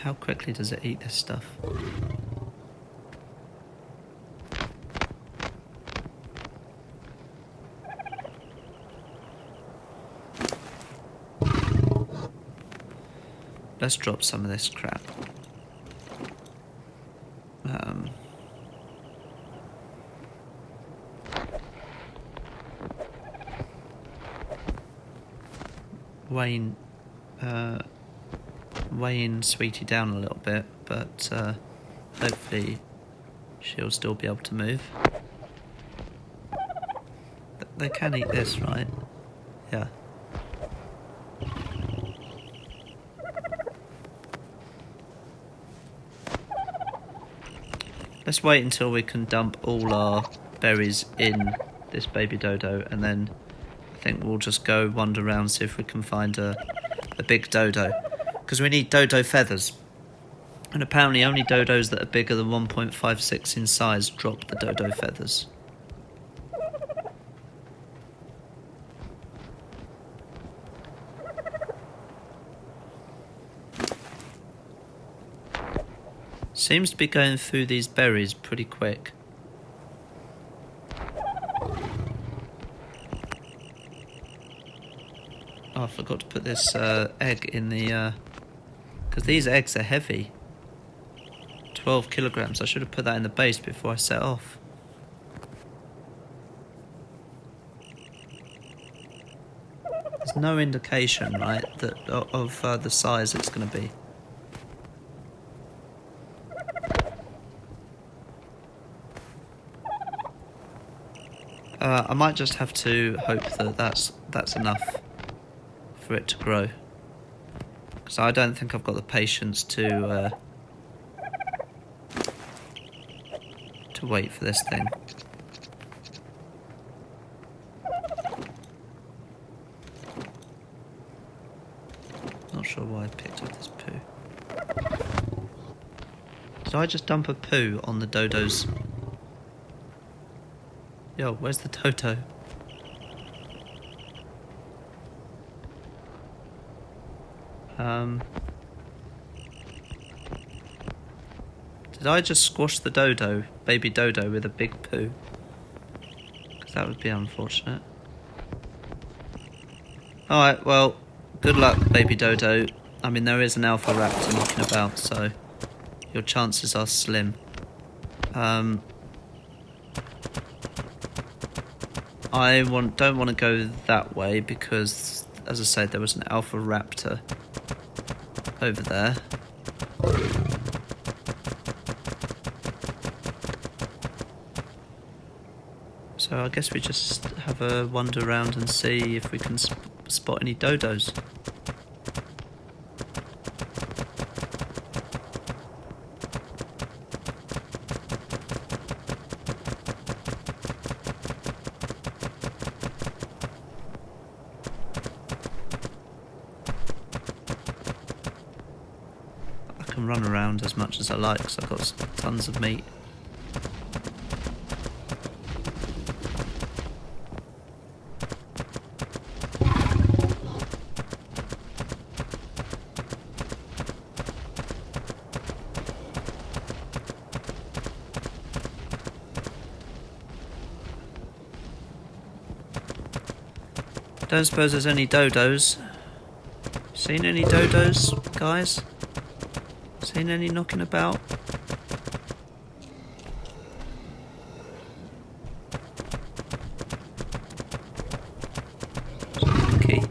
Speaker 1: How quickly does it eat this stuff? Let's drop some of this crap. Weighing Sweetie down a little bit, but hopefully she'll still be able to move. They can eat this, right? Yeah. Let's wait until we can dump all our berries in this baby dodo, and then I think we'll just go wander around, see if we can find a big dodo. Because we need dodo feathers. And apparently only dodos that are bigger than 1.56 in size drop the dodo feathers. Seems to be going through these berries pretty quick. Oh, I forgot to put this egg in the... because these eggs are heavy. 12 kilograms. I should have put that in the base before I set off. There's no indication, right, that of the size it's going to be. I might just have to hope that that's enough for it to grow. Because I don't think I've got the patience to wait for this thing. Not sure why I picked up this poo. Did I just dump a poo on the dodos? Yo, where's the dodo? Did I just squash the dodo, baby dodo, with a big poo? Because that would be unfortunate. Alright, well, good luck, baby dodo. I mean, there is an alpha raptor knocking about, so your chances are slim. I don't want to go that way because, as I said, there was an alpha raptor over there. So I guess we just have a wander around and see if we can spot any dodos. I can run around as much as I like because I've got tons of meat. Don't suppose there's any dodos. Seen any dodos, guys? Seen any knocking about? Monkey.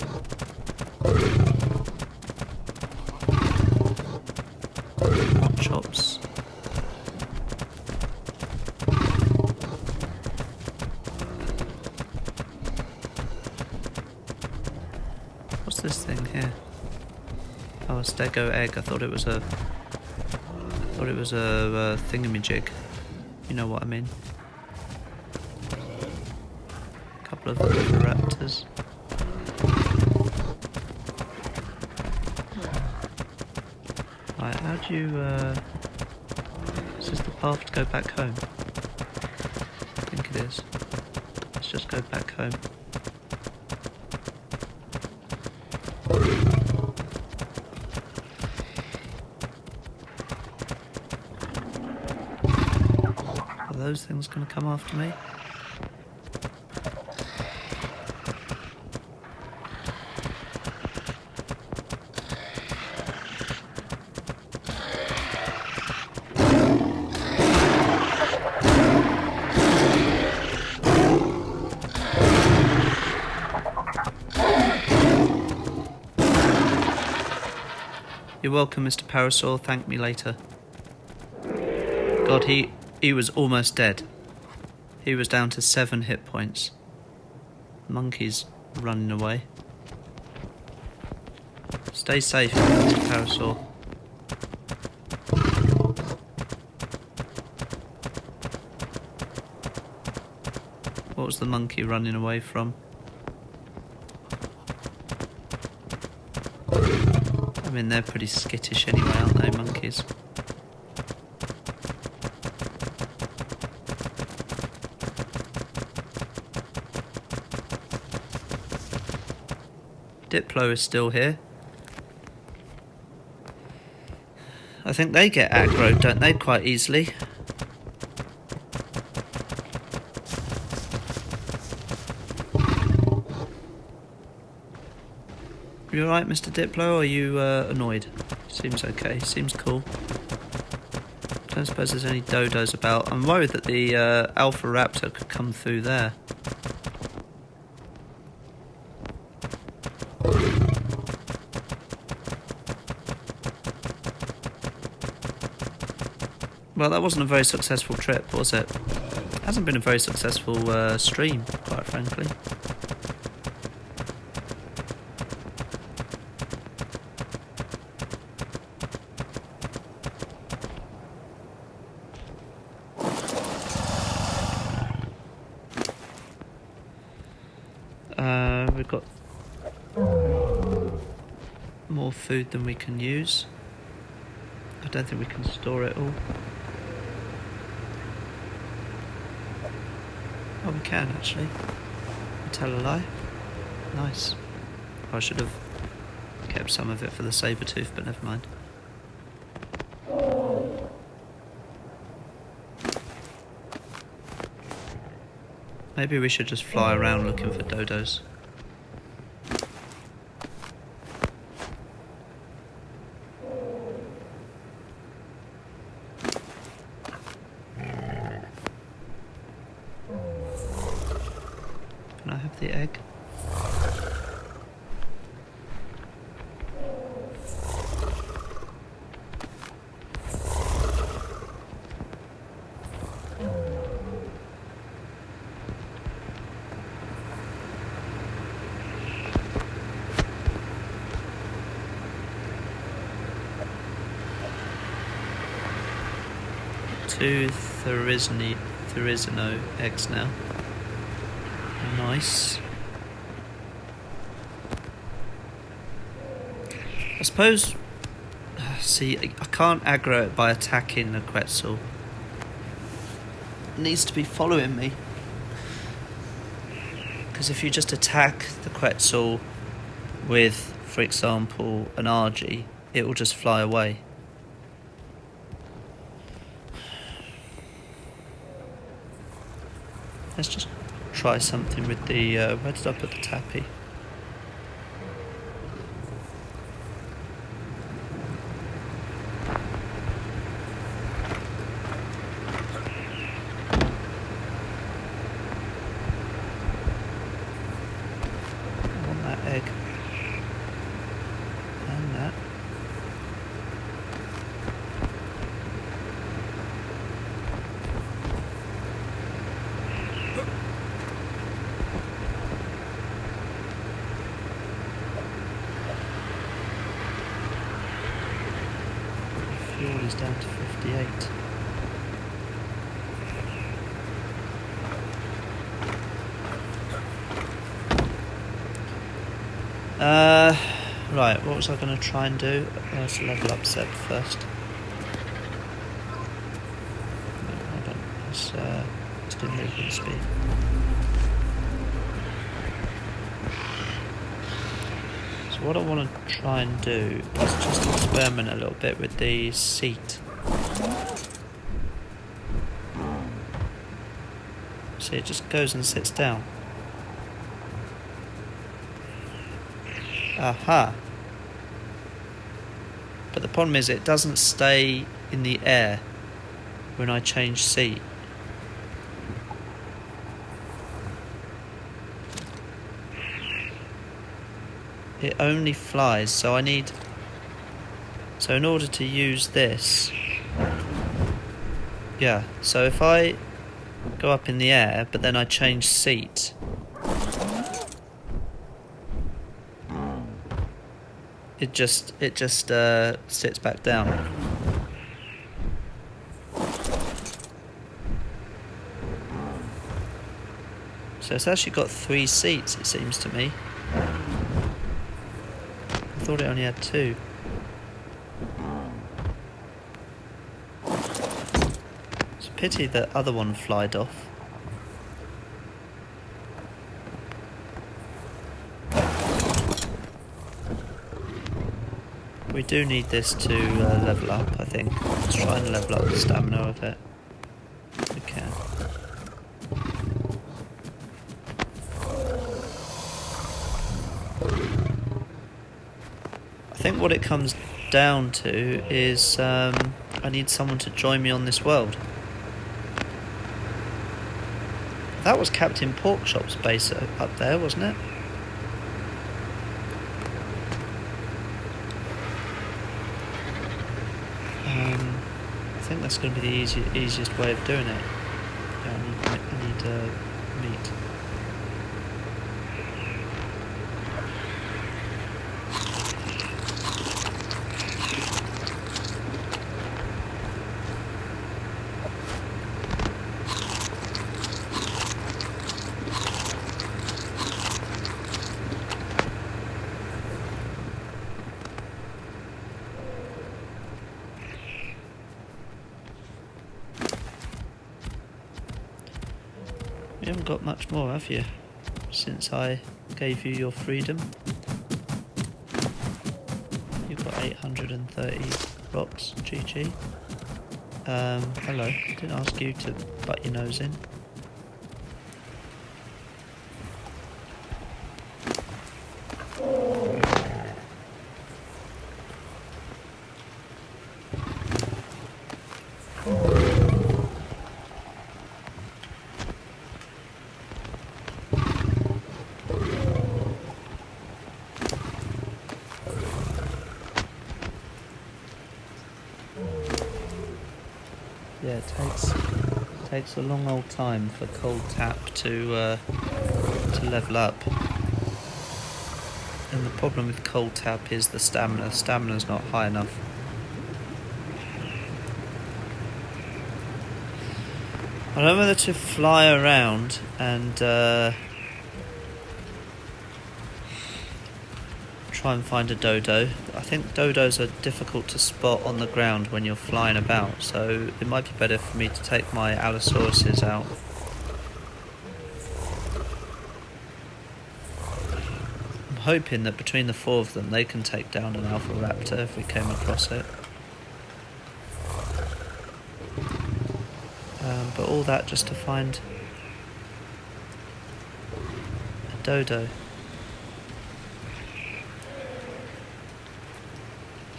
Speaker 1: Hot chops. What's this thing here? Oh, a stego egg. I thought it was a thingamajig. You know what I mean. A couple of other raptors. Right, how do you is this the path to go back home? I think it is. Let's just go back home. Are those things going to come after me? You're welcome, Mr. Parasaur. Thank me later. God, he was almost dead. He was down to 7 hit points. Monkey's running away. Stay safe, Mr. Parasaur. What was the monkey running away from? I mean, they're pretty skittish anyway, aren't they, monkeys? Diplo is still here. I think they get aggro, don't they, quite easily? You alright, Mr. Diplo, or are you annoyed? Seems okay, seems cool. Don't suppose there's any dodos about. I'm worried that the Alpha Raptor could come through there. Well, that wasn't a very successful trip, was it? It hasn't been a very successful stream, quite frankly. We've got more food than we can use. I don't think we can store it all. Oh, we can actually. I tell a lie. Nice. I should have kept some of it for the saber tooth, but never mind. Maybe we should just fly around looking for dodos. Can I have the egg? Two Therizino eggs now. Nice. I suppose... See, I can't aggro it by attacking the Quetzal. It needs to be following me. Because if you just attack the Quetzal with, for example, an Argy, it will just fly away. Let's just try something with the... where did I put the tappy? I want that egg. And that. Fuel is down to 58. Right, what was I going to try and do? Let's level up Seb first. No, hold on. Let's do movement speed. So what I want to try and do is just experiment a little bit with the seat. See, it just goes and sits down. Aha! But the problem is it doesn't stay in the air when I change seat. It only flies, so so in order to use this, yeah, so if I go up in the air but then I change seat, it just sits back down. So it's actually got 3 seats, it seems to me. I thought it only had 2. It's a pity the other one flied off. We do need this to level up, I think. Let's try and level up the stamina of it. If we can. I think what it comes down to is I need someone to join me on this world. That was Captain Porkchop's base up there, wasn't it? I think that's going to be the easiest way of doing it. Yeah, I need meat. You haven't got much more, have you? Since I gave you your freedom. You've got 830 rocks, GG. Hello. Didn't ask you to butt your nose in. Yeah, it takes a long old time for Cold Tap to level up. And the problem with Cold Tap is the stamina. The stamina's not high enough. I don't know whether to fly around and try and find a dodo. I think dodos are difficult to spot on the ground when you're flying about, so it might be better for me to take my Allosauruses out. I'm hoping that between the 4 of them they can take down an Alpha Raptor if we came across it. But all that just to find a dodo.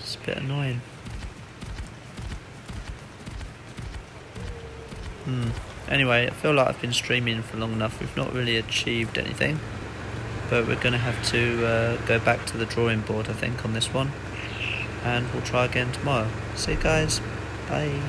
Speaker 1: It's a bit annoying. Anyway, I feel like I've been streaming for long enough. We've not really achieved anything, but we're going to have to go back to the drawing board, I think, on this one, and we'll try again tomorrow. See you guys. Bye.